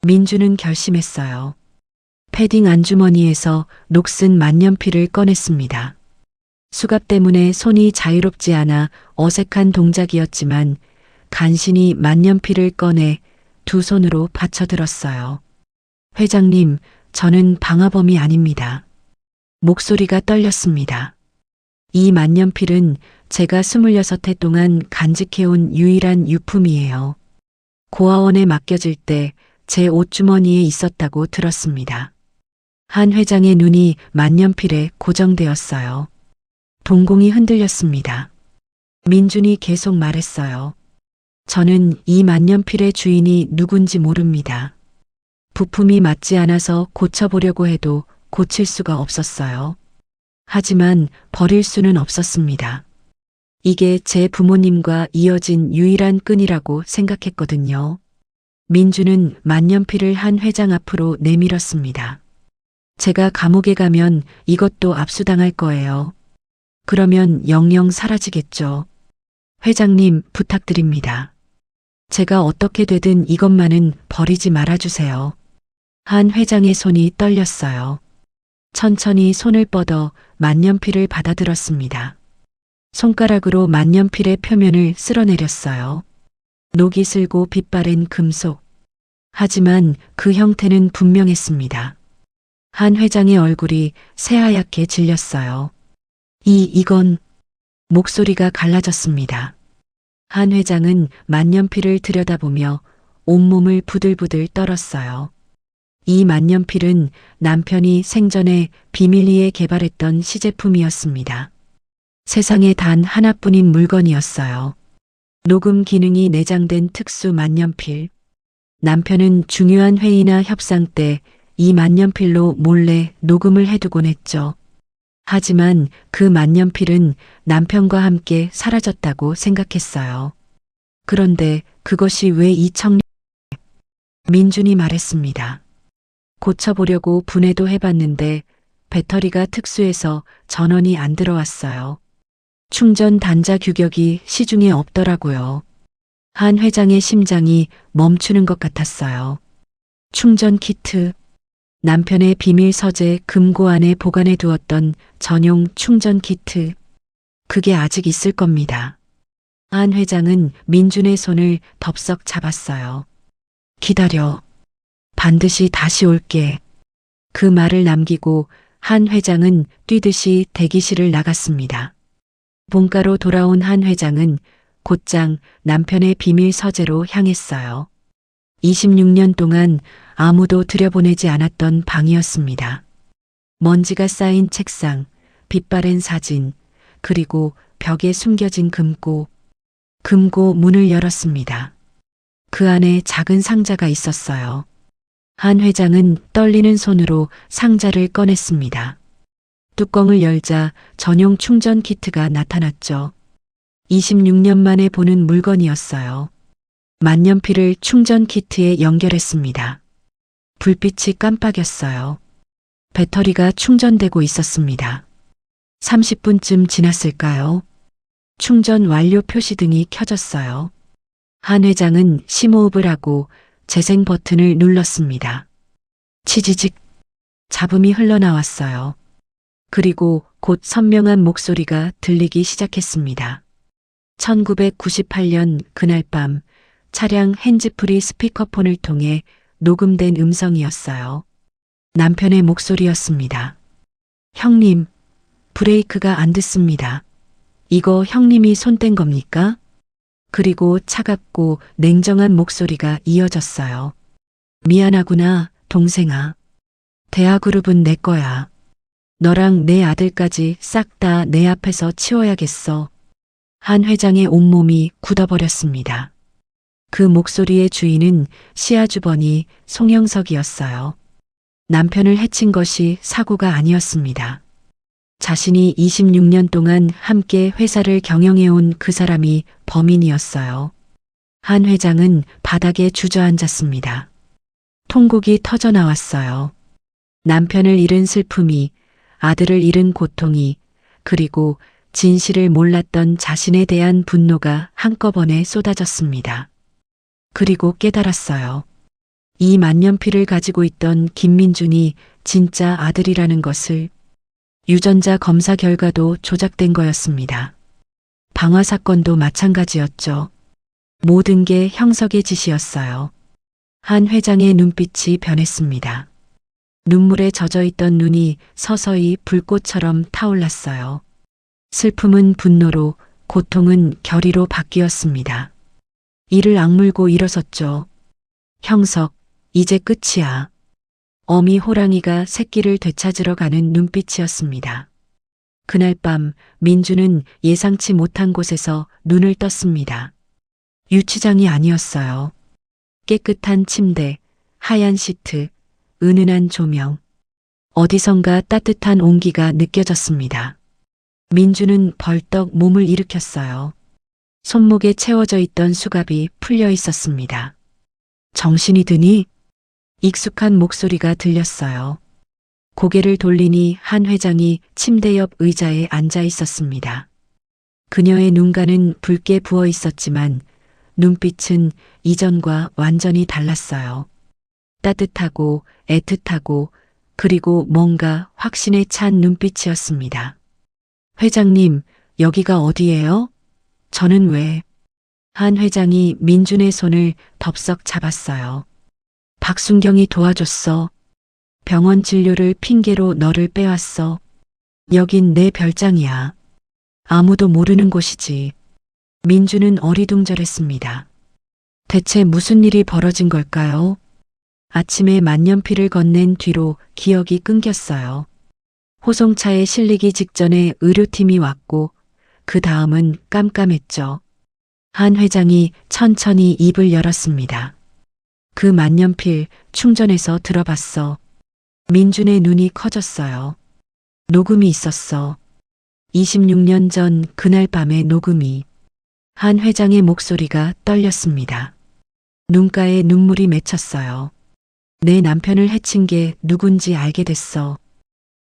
민주는 결심했어요. 패딩 안주머니에서 녹슨 만년필을 꺼냈습니다. 수갑 때문에 손이 자유롭지 않아 어색한 동작이었지만 간신히 만년필을 꺼내 두 손으로 받쳐들었어요. 회장님, 저는 방화범이 아닙니다. 목소리가 떨렸습니다. 이 만년필은 제가 26해 동안 간직해온 유일한 유품이에요. 고아원에 맡겨질 때 제 옷주머니에 있었다고 들었습니다. 한 회장의 눈이 만년필에 고정되었어요. 동공이 흔들렸습니다. 민준이 계속 말했어요. 저는 이 만년필의 주인이 누군지 모릅니다. 부품이 맞지 않아서 고쳐보려고 해도 고칠 수가 없었어요. 하지만 버릴 수는 없었습니다. 이게 제 부모님과 이어진 유일한 끈이라고 생각했거든요. 민주는 만년필을 한 회장 앞으로 내밀었습니다. 제가 감옥에 가면 이것도 압수당할 거예요. 그러면 영영 사라지겠죠. 회장님, 부탁드립니다. 제가 어떻게 되든 이것만은 버리지 말아주세요. 한 회장의 손이 떨렸어요. 천천히 손을 뻗어 만년필을 받아들었습니다. 손가락으로 만년필의 표면을 쓸어내렸어요. 녹이 슬고 빛바랜 금속. 하지만 그 형태는 분명했습니다. 한 회장의 얼굴이 새하얗게 질렸어요. 이건 목소리가 갈라졌습니다. 한 회장은 만년필을 들여다보며 온몸을 부들부들 떨었어요. 이 만년필은 남편이 생전에 비밀리에 개발했던 시제품이었습니다. 세상에 단 하나뿐인 물건이었어요. 녹음 기능이 내장된 특수 만년필. 남편은 중요한 회의나 협상 때 이 만년필로 몰래 녹음을 해두곤 했죠. 하지만 그 만년필은 남편과 함께 사라졌다고 생각했어요. 그런데 그것이 왜 민준이 말했습니다. 고쳐보려고 분해도 해봤는데 배터리가 특수해서 전원이 안 들어왔어요. 충전 단자 규격이 시중에 없더라고요. 한 회장의 심장이 멈추는 것 같았어요. 충전 키트. 남편의 비밀 서재 금고 안에 보관해 두었던 전용 충전 키트. 그게 아직 있을 겁니다. 한 회장은 민준의 손을 덥석 잡았어요. 기다려. 반드시 다시 올게. 그 말을 남기고 한 회장은 뛰듯이 대기실을 나갔습니다. 본가로 돌아온 한 회장은 곧장 남편의 비밀 서재로 향했어요. 26년 동안 아무도 들여보내지 않았던 방이었습니다. 먼지가 쌓인 책상, 빛바랜 사진, 그리고 벽에 숨겨진 금고. 금고 문을 열었습니다. 그 안에 작은 상자가 있었어요. 한 회장은 떨리는 손으로 상자를 꺼냈습니다. 뚜껑을 열자 전용 충전 키트가 나타났죠. 26년 만에 보는 물건이었어요. 만년필을 충전 키트에 연결했습니다. 불빛이 깜빡였어요. 배터리가 충전되고 있었습니다. 30분쯤 지났을까요? 충전 완료 표시등이 켜졌어요. 한 회장은 심호흡을 하고 재생 버튼을 눌렀습니다. 치지직. 잡음이 흘러나왔어요. 그리고 곧 선명한 목소리가 들리기 시작했습니다. 1998년 그날 밤 차량 핸즈프리 스피커폰을 통해 녹음된 음성이었어요. 남편의 목소리였습니다. 형님, 브레이크가 안 듣습니다. 이거 형님이 손댄 겁니까? 그리고 차갑고 냉정한 목소리가 이어졌어요. 미안하구나, 동생아. 대하그룹은 내 거야. 너랑 내 아들까지 싹 다 내 앞에서 치워야겠어. 한 회장의 온몸이 굳어버렸습니다. 그 목소리의 주인은 시아주버니 송영석이었어요. 남편을 해친 것이 사고가 아니었습니다. 자신이 26년 동안 함께 회사를 경영해온 그 사람이 범인이었어요. 한 회장은 바닥에 주저앉았습니다. 통곡이 터져나왔어요. 남편을 잃은 슬픔이, 아들을 잃은 고통이, 그리고 진실을 몰랐던 자신에 대한 분노가 한꺼번에 쏟아졌습니다. 그리고 깨달았어요. 이 만년필을 가지고 있던 김민준이 진짜 아들이라는 것을. 유전자 검사 결과도 조작된 거였습니다. 방화 사건도 마찬가지였죠. 모든 게 형석의 짓이었어요. 한 회장의 눈빛이 변했습니다. 눈물에 젖어있던 눈이 서서히 불꽃처럼 타올랐어요. 슬픔은 분노로, 고통은 결의로 바뀌었습니다. 이를 악물고 일어섰죠. 형석, 이제 끝이야. 어미 호랑이가 새끼를 되찾으러 가는 눈빛이었습니다. 그날 밤 민주는 예상치 못한 곳에서 눈을 떴습니다. 유치장이 아니었어요. 깨끗한 침대, 하얀 시트, 은은한 조명. 어디선가 따뜻한 온기가 느껴졌습니다. 민주는 벌떡 몸을 일으켰어요. 손목에 채워져 있던 수갑이 풀려 있었습니다. 정신이 드니? 익숙한 목소리가 들렸어요. 고개를 돌리니 한 회장이 침대 옆 의자에 앉아 있었습니다. 그녀의 눈가는 붉게 부어 있었지만 눈빛은 이전과 완전히 달랐어요. 따뜻하고 애틋하고 그리고 뭔가 확신에 찬 눈빛이었습니다. 회장님, 여기가 어디예요? 저는 왜? 한 회장이 민준의 손을 덥석 잡았어요. 박순경이 도와줬어. 병원 진료를 핑계로 너를 빼왔어. 여긴 내 별장이야. 아무도 모르는 곳이지. 민주는 어리둥절했습니다. 대체 무슨 일이 벌어진 걸까요? 아침에 만년필을 건넨 뒤로 기억이 끊겼어요. 호송차에 실리기 직전에 의료팀이 왔고 그 다음은 깜깜했죠. 한 회장이 천천히 입을 열었습니다. 그 만년필 충전해서 들어봤어. 민준의 눈이 커졌어요. 녹음이 있었어. 26년 전 그날 밤의 녹음이. 한 회장의 목소리가 떨렸습니다. 눈가에 눈물이 맺혔어요. 내 남편을 해친 게 누군지 알게 됐어.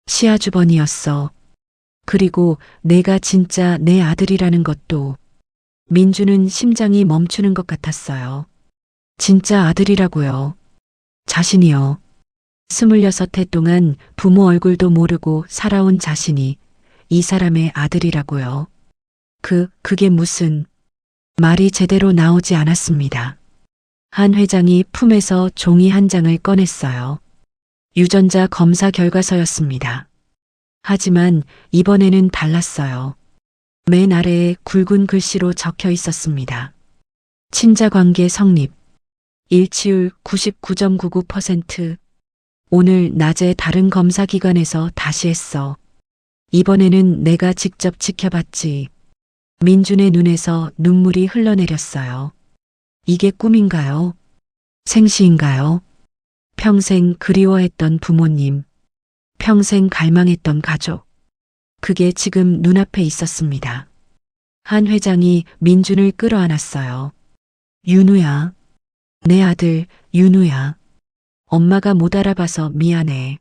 시아주번이었어. 그리고 내가 진짜 내 아들이라는 것도. 민주는 심장이 멈추는 것 같았어요. 진짜 아들이라고요. 자신이요. 26해 동안 부모 얼굴도 모르고 살아온 자신이 이 사람의 아들이라고요. 그게 무슨 말이 제대로 나오지 않았습니다. 한 회장이 품에서 종이 한 장을 꺼냈어요. 유전자 검사 결과서였습니다. 하지만 이번에는 달랐어요. 맨 아래에 굵은 글씨로 적혀 있었습니다. 친자관계 성립. 일치율 99.99%. 오늘 낮에 다른 검사기관에서 다시 했어. 이번에는 내가 직접 지켜봤지. 민준의 눈에서 눈물이 흘러내렸어요. 이게 꿈인가요? 생시인가요? 평생 그리워했던 부모님, 평생 갈망했던 가족. 그게 지금 눈앞에 있었습니다. 한 회장이 민준을 끌어안았어요. 윤우야. 내 아들 윤우야. 엄마가 못 알아봐서 미안해.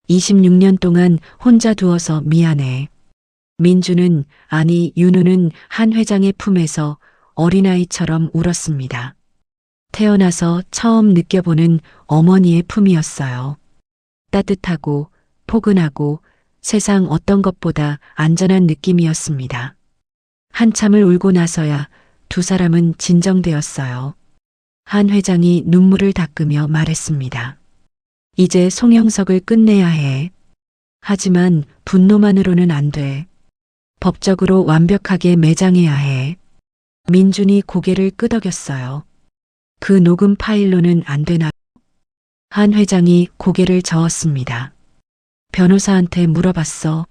26년 동안 혼자 두어서 미안해. 민주는, 아니 윤우는 한 회장의 품에서 어린아이처럼 울었습니다. 태어나서 처음 느껴보는 어머니의 품이었어요. 따뜻하고 포근하고 세상 어떤 것보다 안전한 느낌이었습니다. 한참을 울고 나서야 두 사람은 진정되었어요. 한 회장이 눈물을 닦으며 말했습니다. 이제 송영석을 끝내야 해. 하지만 분노만으로는 안 돼. 법적으로 완벽하게 매장해야 해. 민준이 고개를 끄덕였어요. 그 녹음 파일로는 안 되나? 한 회장이 고개를 저었습니다. 변호사한테 물어봤어.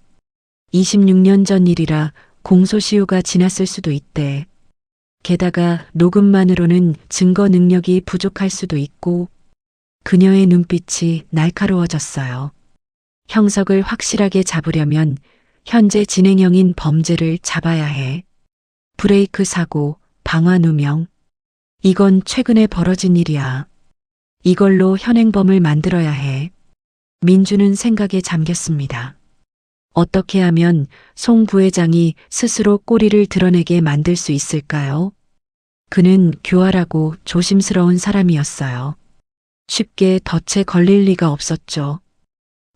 26년 전 일이라 공소시효가 지났을 수도 있대. 게다가 녹음만으로는 증거 능력이 부족할 수도 있고. 그녀의 눈빛이 날카로워졌어요. 형석을 확실하게 잡으려면 현재 진행형인 범죄를 잡아야 해. 브레이크 사고, 방화 누명. 이건 최근에 벌어진 일이야. 이걸로 현행범을 만들어야 해. 민주는 생각에 잠겼습니다. 어떻게 하면 송 부회장이 스스로 꼬리를 드러내게 만들 수 있을까요? 그는 교활하고 조심스러운 사람이었어요. 쉽게 덫에 걸릴 리가 없었죠.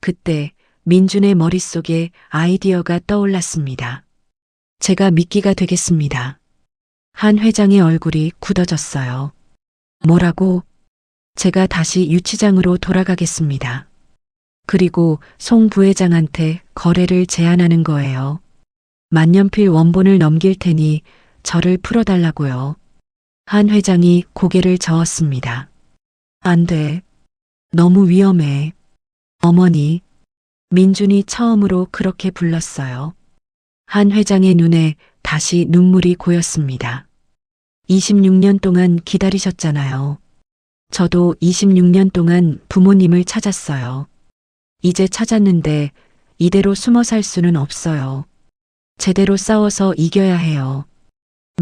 그때 민준의 머릿속에 아이디어가 떠올랐습니다. 제가 미끼가 되겠습니다. 한 회장의 얼굴이 굳어졌어요. 뭐라고? 제가 다시 유치장으로 돌아가겠습니다. 그리고 송 부회장한테 거래를 제안하는 거예요. 만년필 원본을 넘길 테니 저를 풀어달라고요. 한 회장이 고개를 저었습니다. 안 돼. 너무 위험해. 어머니. 민준이 처음으로 그렇게 불렀어요. 한 회장의 눈에 다시 눈물이 고였습니다. 26년 동안 기다리셨잖아요. 저도 26년 동안 부모님을 찾았어요. 이제 찾았는데 이대로 숨어 살 수는 없어요. 제대로 싸워서 이겨야 해요.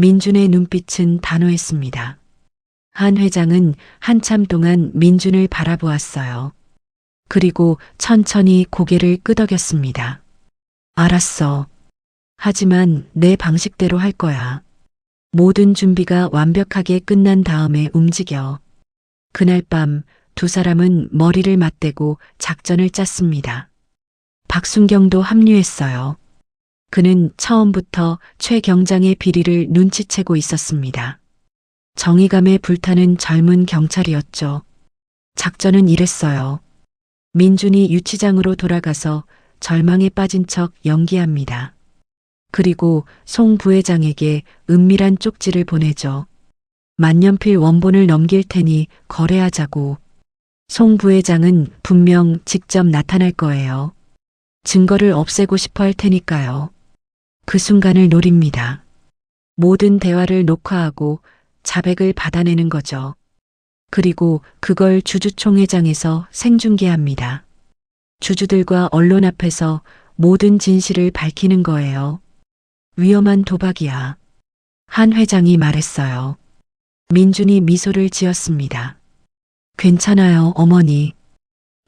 민준의 눈빛은 단호했습니다. 한 회장은 한참 동안 민준을 바라보았어요. 그리고 천천히 고개를 끄덕였습니다. 알았어. 하지만 내 방식대로 할 거야. 모든 준비가 완벽하게 끝난 다음에 움직여. 그날 밤 두 사람은 머리를 맞대고 작전을 짰습니다. 박순경도 합류했어요. 그는 처음부터 최 경장의 비리를 눈치채고 있었습니다. 정의감에 불타는 젊은 경찰이었죠. 작전은 이랬어요. 민준이 유치장으로 돌아가서 절망에 빠진 척 연기합니다. 그리고 송 부회장에게 은밀한 쪽지를 보내죠. 만년필 원본을 넘길 테니 거래하자고. 송 부회장은 분명 직접 나타날 거예요. 증거를 없애고 싶어 할 테니까요. 그 순간을 노립니다. 모든 대화를 녹화하고 자백을 받아내는 거죠. 그리고 그걸 주주총회장에서 생중계합니다. 주주들과 언론 앞에서 모든 진실을 밝히는 거예요. 위험한 도박이야. 한 회장이 말했어요. 민준이 미소를 지었습니다. 괜찮아요, 어머니.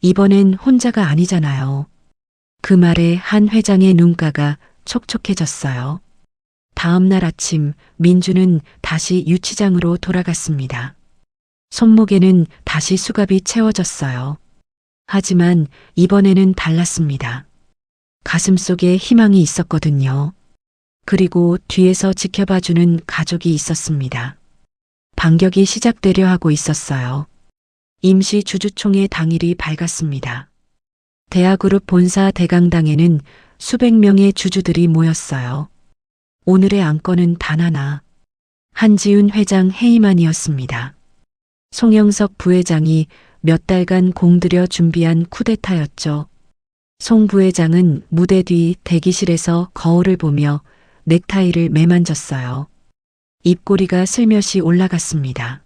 이번엔 혼자가 아니잖아요. 그 말에 한 회장의 눈가가 촉촉해졌어요. 다음 날 아침 민주는 다시 유치장으로 돌아갔습니다. 손목에는 다시 수갑이 채워졌어요. 하지만 이번에는 달랐습니다. 가슴 속에 희망이 있었거든요. 그리고 뒤에서 지켜봐주는 가족이 있었습니다. 반격이 시작되려 하고 있었어요. 임시 주주총회 당일이 밝았습니다. 대하그룹 본사 대강당에는 수백 명의 주주들이 모였어요. 오늘의 안건은 단 하나. 한지훈 회장 해임안이었습니다. 송영석 부회장이 몇 달간 공들여 준비한 쿠데타였죠. 송 부회장은 무대 뒤 대기실에서 거울을 보며 넥타이를 매만졌어요. 입꼬리가 슬며시 올라갔습니다.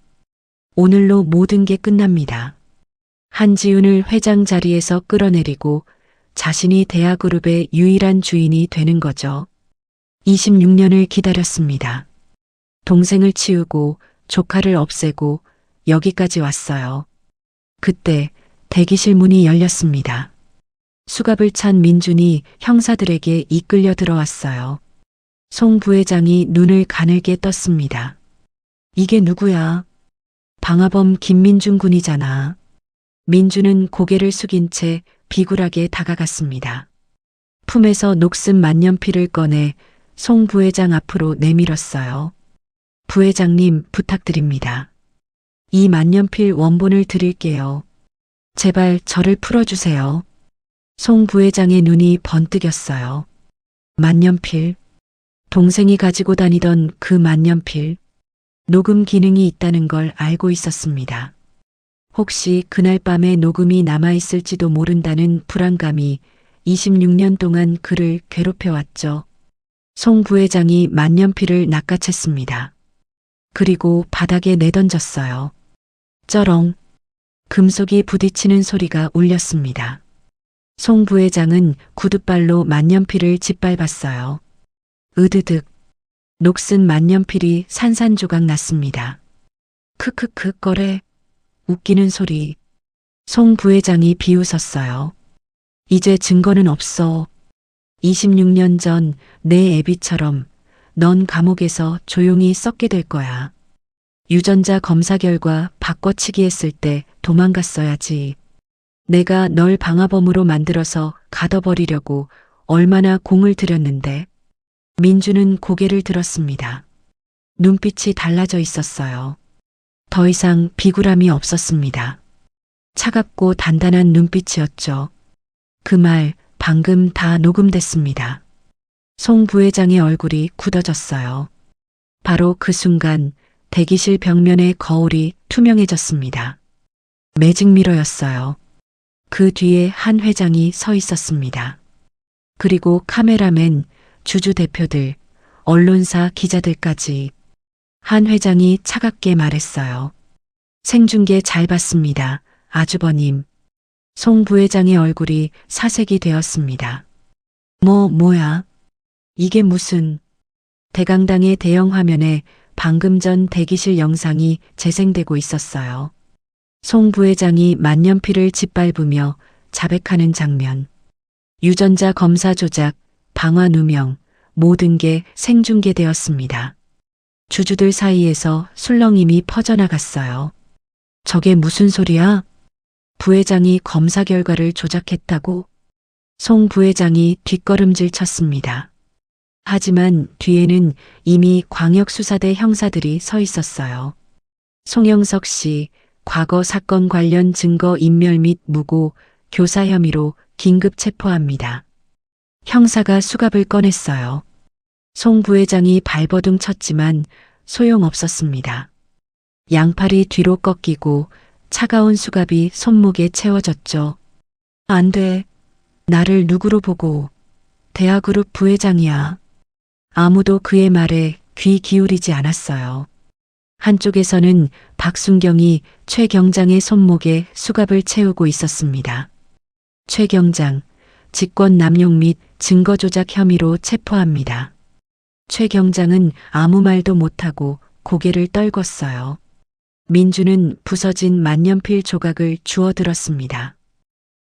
오늘로 모든 게 끝납니다. 한지훈을 회장 자리에서 끌어내리고 자신이 대하그룹의 유일한 주인이 되는 거죠. 26년을 기다렸습니다. 동생을 치우고 조카를 없애고 여기까지 왔어요. 그때 대기실 문이 열렸습니다. 수갑을 찬 민준이 형사들에게 이끌려 들어왔어요. 송 부회장이 눈을 가늘게 떴습니다. 이게 누구야? 방화범 김민준 군이잖아. 민준은 고개를 숙인 채 비굴하게 다가갔습니다. 품에서 녹슨 만년필을 꺼내 송 부회장 앞으로 내밀었어요. 부회장님 부탁드립니다. 이 만년필 원본을 드릴게요. 제발 저를 풀어주세요. 송 부회장의 눈이 번뜩였어요. 만년필. 동생이 가지고 다니던 그 만년필. 녹음 기능이 있다는 걸 알고 있었습니다. 혹시 그날 밤에 녹음이 남아있을지도 모른다는 불안감이 26년 동안 그를 괴롭혀왔죠. 송 부회장이 만년필을 낚아챘습니다. 그리고 바닥에 내던졌어요. 쩌렁. 금속이 부딪히는 소리가 울렸습니다. 송 부회장은 구둣발로 만년필을 짓밟았어요. 으드득. 녹슨 만년필이 산산조각 났습니다. 크크크 거래. 웃기는 소리. 송 부회장이 비웃었어요. 이제 증거는 없어. 26년 전 내 애비처럼 넌 감옥에서 조용히 썩게 될 거야. 유전자 검사 결과 바꿔치기 했을 때 도망갔어야지. 내가 널 방화범으로 만들어서 가둬버리려고 얼마나 공을 들였는데. 민주는 고개를 들었습니다. 눈빛이 달라져 있었어요. 더 이상 비굴함이 없었습니다. 차갑고 단단한 눈빛이었죠. 그 말 방금 다 녹음됐습니다. 송 부회장의 얼굴이 굳어졌어요. 바로 그 순간 대기실 벽면의 거울이 투명해졌습니다. 매직 미러였어요. 그 뒤에 한 회장이 서 있었습니다. 그리고 카메라맨, 주주 대표들, 언론사 기자들까지. 한 회장이 차갑게 말했어요. 생중계 잘 봤습니다. 아주버님. 송 부회장의 얼굴이 사색이 되었습니다. 뭐야? 이게 무슨... 대강당의 대형 화면에 방금 전 대기실 영상이 재생되고 있었어요. 송 부회장이 만년필을 짓밟으며 자백하는 장면. 유전자 검사 조작, 방화 누명, 모든 게 생중계되었습니다. 주주들 사이에서 술렁임이 퍼져나갔어요. 저게 무슨 소리야? 부회장이 검사 결과를 조작했다고? 송 부회장이 뒷걸음질 쳤습니다. 하지만 뒤에는 이미 광역수사대 형사들이 서 있었어요. 송영석 씨, 과거 사건 관련 증거 인멸 및 무고, 교사 혐의로 긴급 체포합니다. 형사가 수갑을 꺼냈어요. 송 부회장이 발버둥 쳤지만 소용없었습니다. 양팔이 뒤로 꺾이고 차가운 수갑이 손목에 채워졌죠. 안 돼. 나를 누구로 보고. 대하그룹 부회장이야. 아무도 그의 말에 귀 기울이지 않았어요. 한쪽에서는 박순경이 최 경장의 손목에 수갑을 채우고 있었습니다. 최 경장, 직권 남용 및 증거 조작 혐의로 체포합니다. 최 경장은 아무 말도 못하고 고개를 떨궜어요. 민주는 부서진 만년필 조각을 주워들었습니다.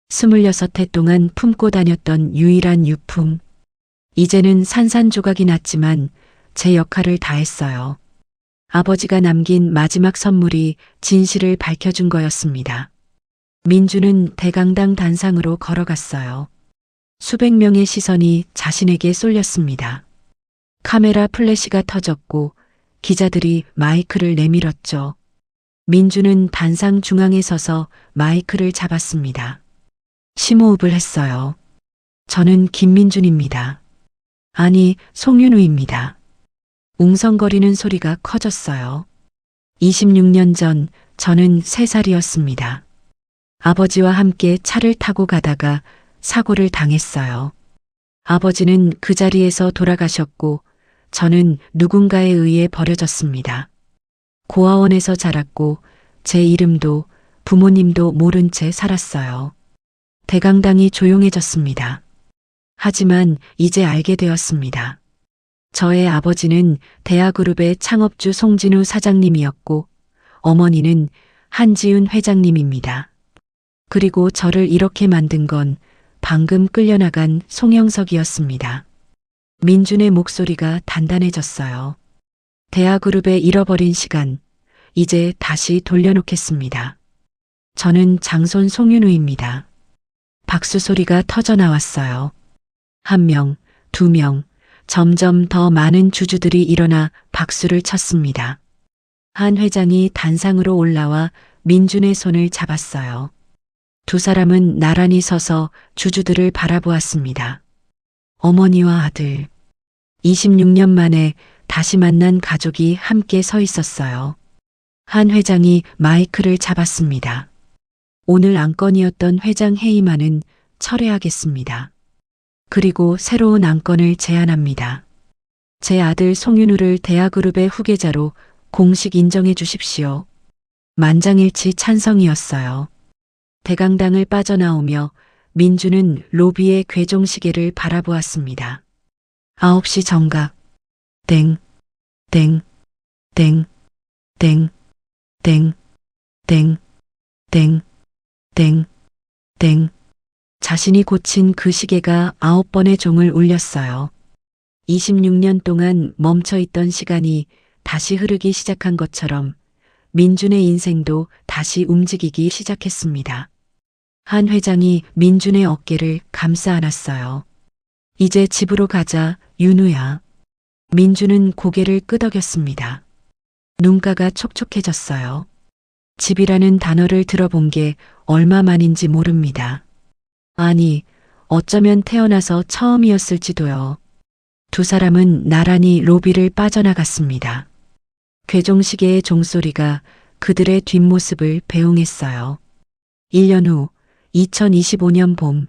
26해 동안 품고 다녔던 유일한 유품. 이제는 산산조각이 났지만 제 역할을 다했어요. 아버지가 남긴 마지막 선물이 진실을 밝혀준 거였습니다. 민주는 대강당 단상으로 걸어갔어요. 수백 명의 시선이 자신에게 쏠렸습니다. 카메라 플래시가 터졌고 기자들이 마이크를 내밀었죠. 민주는 단상 중앙에 서서 마이크를 잡았습니다. 심호흡을 했어요. 저는 김민준입니다. 아니, 송윤우입니다. 웅성거리는 소리가 커졌어요. 26년 전 저는 3살이었습니다. 아버지와 함께 차를 타고 가다가 사고를 당했어요. 아버지는 그 자리에서 돌아가셨고 저는 누군가에 의해 버려졌습니다. 고아원에서 자랐고 제 이름도 부모님도 모른 채 살았어요. 대강당이 조용해졌습니다. 하지만 이제 알게 되었습니다. 저의 아버지는 대하그룹의 창업주 송진우 사장님이었고 어머니는 한지윤 회장님입니다. 그리고 저를 이렇게 만든 건 방금 끌려나간 송영석이었습니다. 민준의 목소리가 단단해졌어요. 대하그룹의 잃어버린 시간, 이제 다시 돌려놓겠습니다. 저는 장손 송윤우입니다. 박수 소리가 터져 나왔어요. 1명, 2명, 점점 더 많은 주주들이 일어나 박수를 쳤습니다. 한 회장이 단상으로 올라와 민준의 손을 잡았어요. 두 사람은 나란히 서서 주주들을 바라보았습니다. 어머니와 아들. 26년 만에 다시 만난 가족이 함께 서 있었어요. 한 회장이 마이크를 잡았습니다. 오늘 안건이었던 회장 해임안은 철회하겠습니다. 그리고 새로운 안건을 제안합니다. 제 아들 송윤우를 대하그룹의 후계자로 공식 인정해 주십시오. 만장일치 찬성이었어요. 대강당을 빠져나오며 민주는 로비의 괴종시계를 바라보았습니다. 9시 정각. 땡, 땡, 땡, 땡, 땡, 땡, 땡, 땡, 땡. 자신이 고친 그 시계가 9번의 종을 울렸어요. 26년 동안 멈춰있던 시간이 다시 흐르기 시작한 것처럼 민준의 인생도 다시 움직이기 시작했습니다. 한 회장이 민준의 어깨를 감싸 안았어요. 이제 집으로 가자, 윤우야. 민준은 고개를 끄덕였습니다. 눈가가 촉촉해졌어요. 집이라는 단어를 들어본 게 얼마만인지 모릅니다. 아니, 어쩌면 태어나서 처음이었을지도요. 두 사람은 나란히 로비를 빠져나갔습니다. 괴종시계의 종소리가 그들의 뒷모습을 배웅했어요. 1년 후 2025년 봄,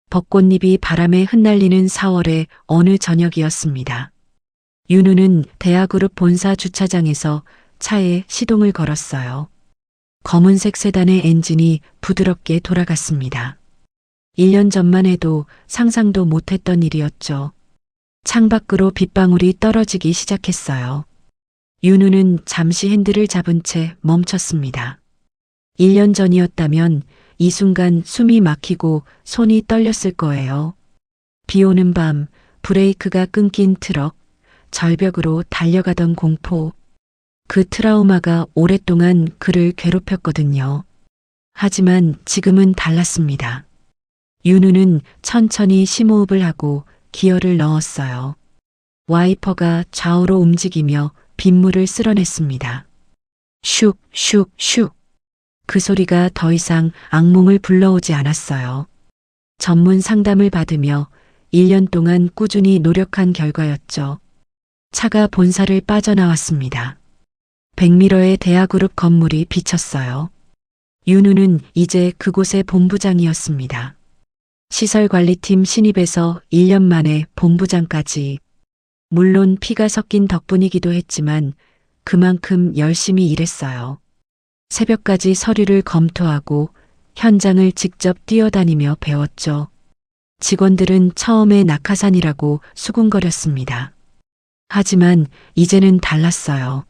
벚꽃잎이 바람에 흩날리는 4월의 어느 저녁이었습니다. 윤우는 대하그룹 본사 주차장에서 차에 시동을 걸었어요. 검은색 세단의 엔진이 부드럽게 돌아갔습니다. 1년 전만 해도 상상도 못했던 일이었죠. 창밖으로 빗방울이 떨어지기 시작했어요. 윤우는 잠시 핸들을 잡은 채 멈췄습니다. 1년 전이었다면 이 순간 숨이 막히고 손이 떨렸을 거예요. 비 오는 밤, 브레이크가 끊긴 트럭, 절벽으로 달려가던 공포. 그 트라우마가 오랫동안 그를 괴롭혔거든요. 하지만 지금은 달랐습니다. 윤우는 천천히 심호흡을 하고 기어를 넣었어요. 와이퍼가 좌우로 움직이며 빗물을 쓸어냈습니다. 슉, 슉, 슉. 그 소리가 더 이상 악몽을 불러오지 않았어요. 전문 상담을 받으며 1년 동안 꾸준히 노력한 결과였죠. 차가 본사를 빠져나왔습니다. 백미러의 대하그룹 건물이 비쳤어요. 윤우는 이제 그곳의 본부장이었습니다. 시설관리팀 신입에서 1년 만에 본부장까지. 물론 피가 섞인 덕분이기도 했지만 그만큼 열심히 일했어요. 새벽까지 서류를 검토하고 현장을 직접 뛰어다니며 배웠죠. 직원들은 처음에 낙하산이라고 수군거렸습니다. 하지만 이제는 달랐어요.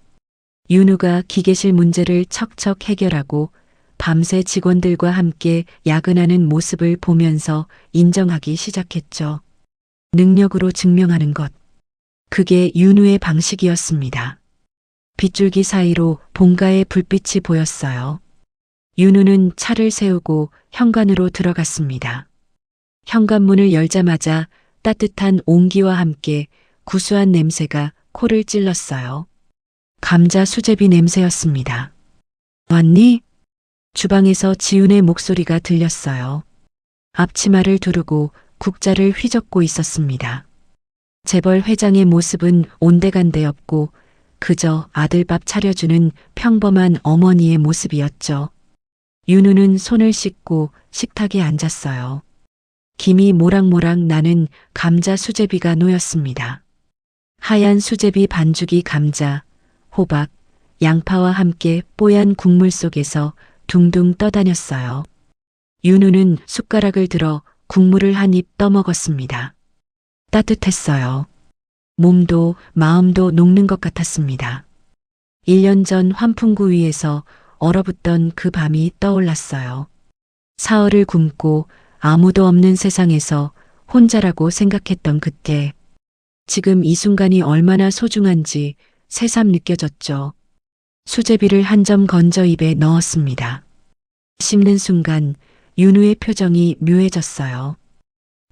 윤우가 기계실 문제를 척척 해결하고 밤새 직원들과 함께 야근하는 모습을 보면서 인정하기 시작했죠. 능력으로 증명하는 것. 그게 윤우의 방식이었습니다. 빗줄기 사이로 본가의 불빛이 보였어요. 윤우는 차를 세우고 현관으로 들어갔습니다. 현관문을 열자마자 따뜻한 온기와 함께 구수한 냄새가 코를 찔렀어요. 감자 수제비 냄새였습니다. 왔니? 주방에서 지훈의 목소리가 들렸어요. 앞치마를 두르고 국자를 휘젓고 있었습니다. 재벌 회장의 모습은 온데간데 없고 그저 아들밥 차려주는 평범한 어머니의 모습이었죠. 윤우는 손을 씻고 식탁에 앉았어요. 김이 모락모락 나는 감자 수제비가 놓였습니다. 하얀 수제비 반죽이 감자, 호박, 양파와 함께 뽀얀 국물 속에서 둥둥 떠다녔어요. 윤우는 숟가락을 들어 국물을 한 입 떠먹었습니다. 따뜻했어요. 몸도 마음도 녹는 것 같았습니다. 1년 전 환풍구 위에서 얼어붙던 그 밤이 떠올랐어요. 사흘을 굶고 아무도 없는 세상에서 혼자라고 생각했던 그때. 지금 이 순간이 얼마나 소중한지 새삼 느껴졌죠. 수제비를 한 점 건져 입에 넣었습니다. 씹는 순간 윤우의 표정이 묘해졌어요.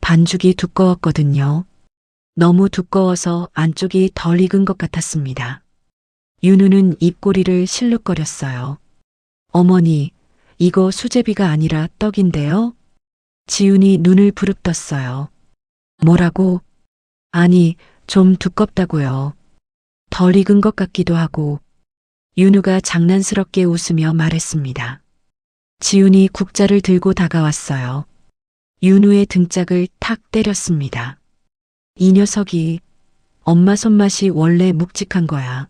반죽이 두꺼웠거든요. 너무 두꺼워서 안쪽이 덜 익은 것 같았습니다. 윤우는 입꼬리를 실룩거렸어요. 어머니, 이거 수제비가 아니라 떡인데요? 지훈이 눈을 부릅떴어요. 뭐라고? 아니, 좀 두껍다고요. 덜 익은 것 같기도 하고. 윤우가 장난스럽게 웃으며 말했습니다. 지훈이 국자를 들고 다가왔어요. 윤우의 등짝을 탁 때렸습니다. 이 녀석이 엄마 손맛이 원래 묵직한 거야.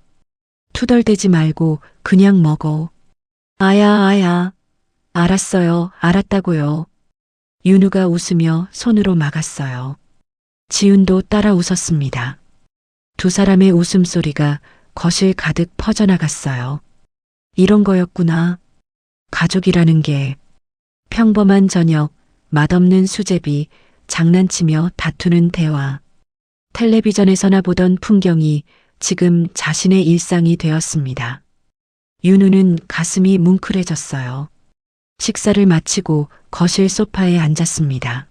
투덜대지 말고 그냥 먹어. 아야. 알았어요. 알았다고요. 윤우가 웃으며 손으로 막았어요. 지훈도 따라 웃었습니다. 두 사람의 웃음소리가 거실 가득 퍼져나갔어요. 이런 거였구나. 가족이라는 게. 평범한 저녁, 맛없는 수제비, 장난치며 다투는 대화. 텔레비전에서나 보던 풍경이 지금 자신의 일상이 되었습니다. 윤우는 가슴이 뭉클해졌어요. 식사를 마치고 거실 소파에 앉았습니다.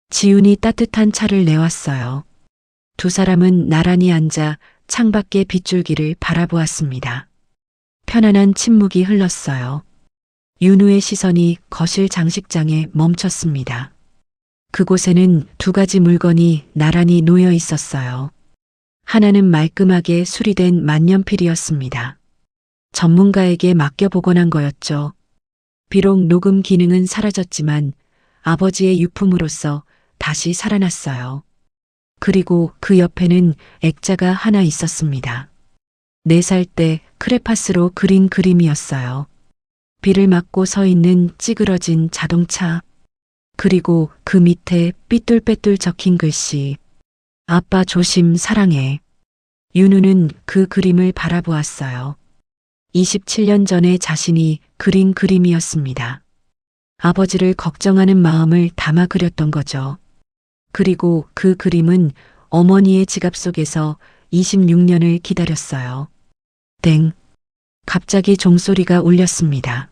지훈이 따뜻한 차를 내왔어요. 두 사람은 나란히 앉아 창밖의 빗줄기를 바라보았습니다. 편안한 침묵이 흘렀어요. 윤우의 시선이 거실 장식장에 멈췄습니다. 그곳에는 두 가지 물건이 나란히 놓여 있었어요. 하나는 말끔하게 수리된 만년필이었습니다. 전문가에게 맡겨보곤 한 거였죠. 비록 녹음 기능은 사라졌지만 아버지의 유품으로서 다시 살아났어요. 그리고 그 옆에는 액자가 하나 있었습니다. 4살 때 크레파스로 그린 그림이었어요. 비를 맞고 서 있는 찌그러진 자동차. 그리고 그 밑에 삐뚤빼뚤 적힌 글씨. 아빠 조심 사랑해. 윤우는 그 그림을 바라보았어요. 27년 전에 자신이 그린 그림이었습니다. 아버지를 걱정하는 마음을 담아 그렸던 거죠. 그리고 그 그림은 어머니의 지갑 속에서 26년을 기다렸어요. 땡. 갑자기 종소리가 울렸습니다.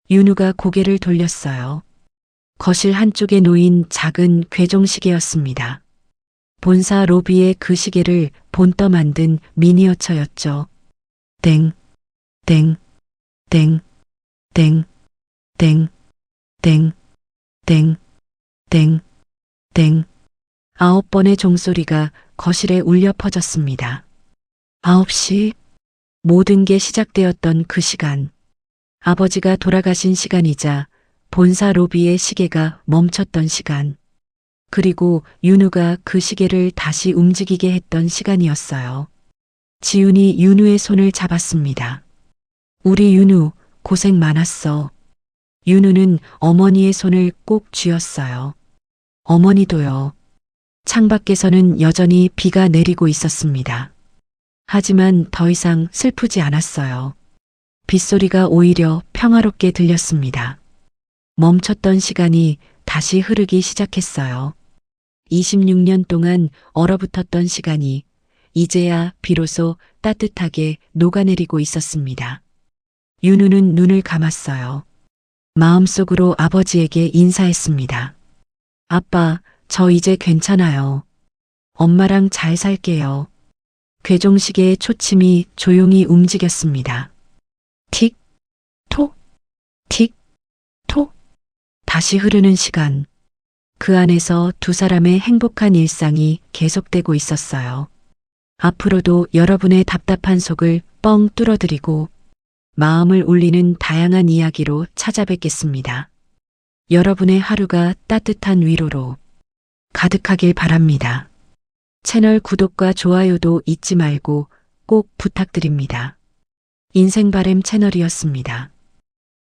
윤우가 고개를 돌렸어요. 거실 한쪽에 놓인 작은 괴종시계였습니다. 본사 로비에 그 시계를 본떠 만든 미니어처였죠. 땡, 땡, 땡. 땡, 땡, 땡, 땡, 땡, 땡. 9번의 종소리가 거실에 울려 퍼졌습니다. 9시. 모든 게 시작되었던 그 시간. 아버지가 돌아가신 시간이자 본사 로비의 시계가 멈췄던 시간. 그리고 윤우가 그 시계를 다시 움직이게 했던 시간이었어요. 지훈이 윤우의 손을 잡았습니다. 우리 윤우 고생 많았어. 윤우는 어머니의 손을 꼭 쥐었어요. 어머니도요. 창밖에서는 여전히 비가 내리고 있었습니다. 하지만 더 이상 슬프지 않았어요. 빗소리가 오히려 평화롭게 들렸습니다. 멈췄던 시간이 다시 흐르기 시작했어요. 26년 동안 얼어붙었던 시간이 이제야 비로소 따뜻하게 녹아내리고 있었습니다. 윤우는 눈을 감았어요. 마음속으로 아버지에게 인사했습니다. 아빠, 저 이제 괜찮아요. 엄마랑 잘 살게요. 괴종시계의 초침이 조용히 움직였습니다. 틱, 톡, 틱, 톡. 다시 흐르는 시간. 그 안에서 두 사람의 행복한 일상이 계속되고 있었어요. 앞으로도 여러분의 답답한 속을 뻥 뚫어드리고 마음을 울리는 다양한 이야기로 찾아뵙겠습니다. 여러분의 하루가 따뜻한 위로로 가득하길 바랍니다. 채널 구독과 좋아요도 잊지 말고 꼭 부탁드립니다. 인생바램 채널이었습니다.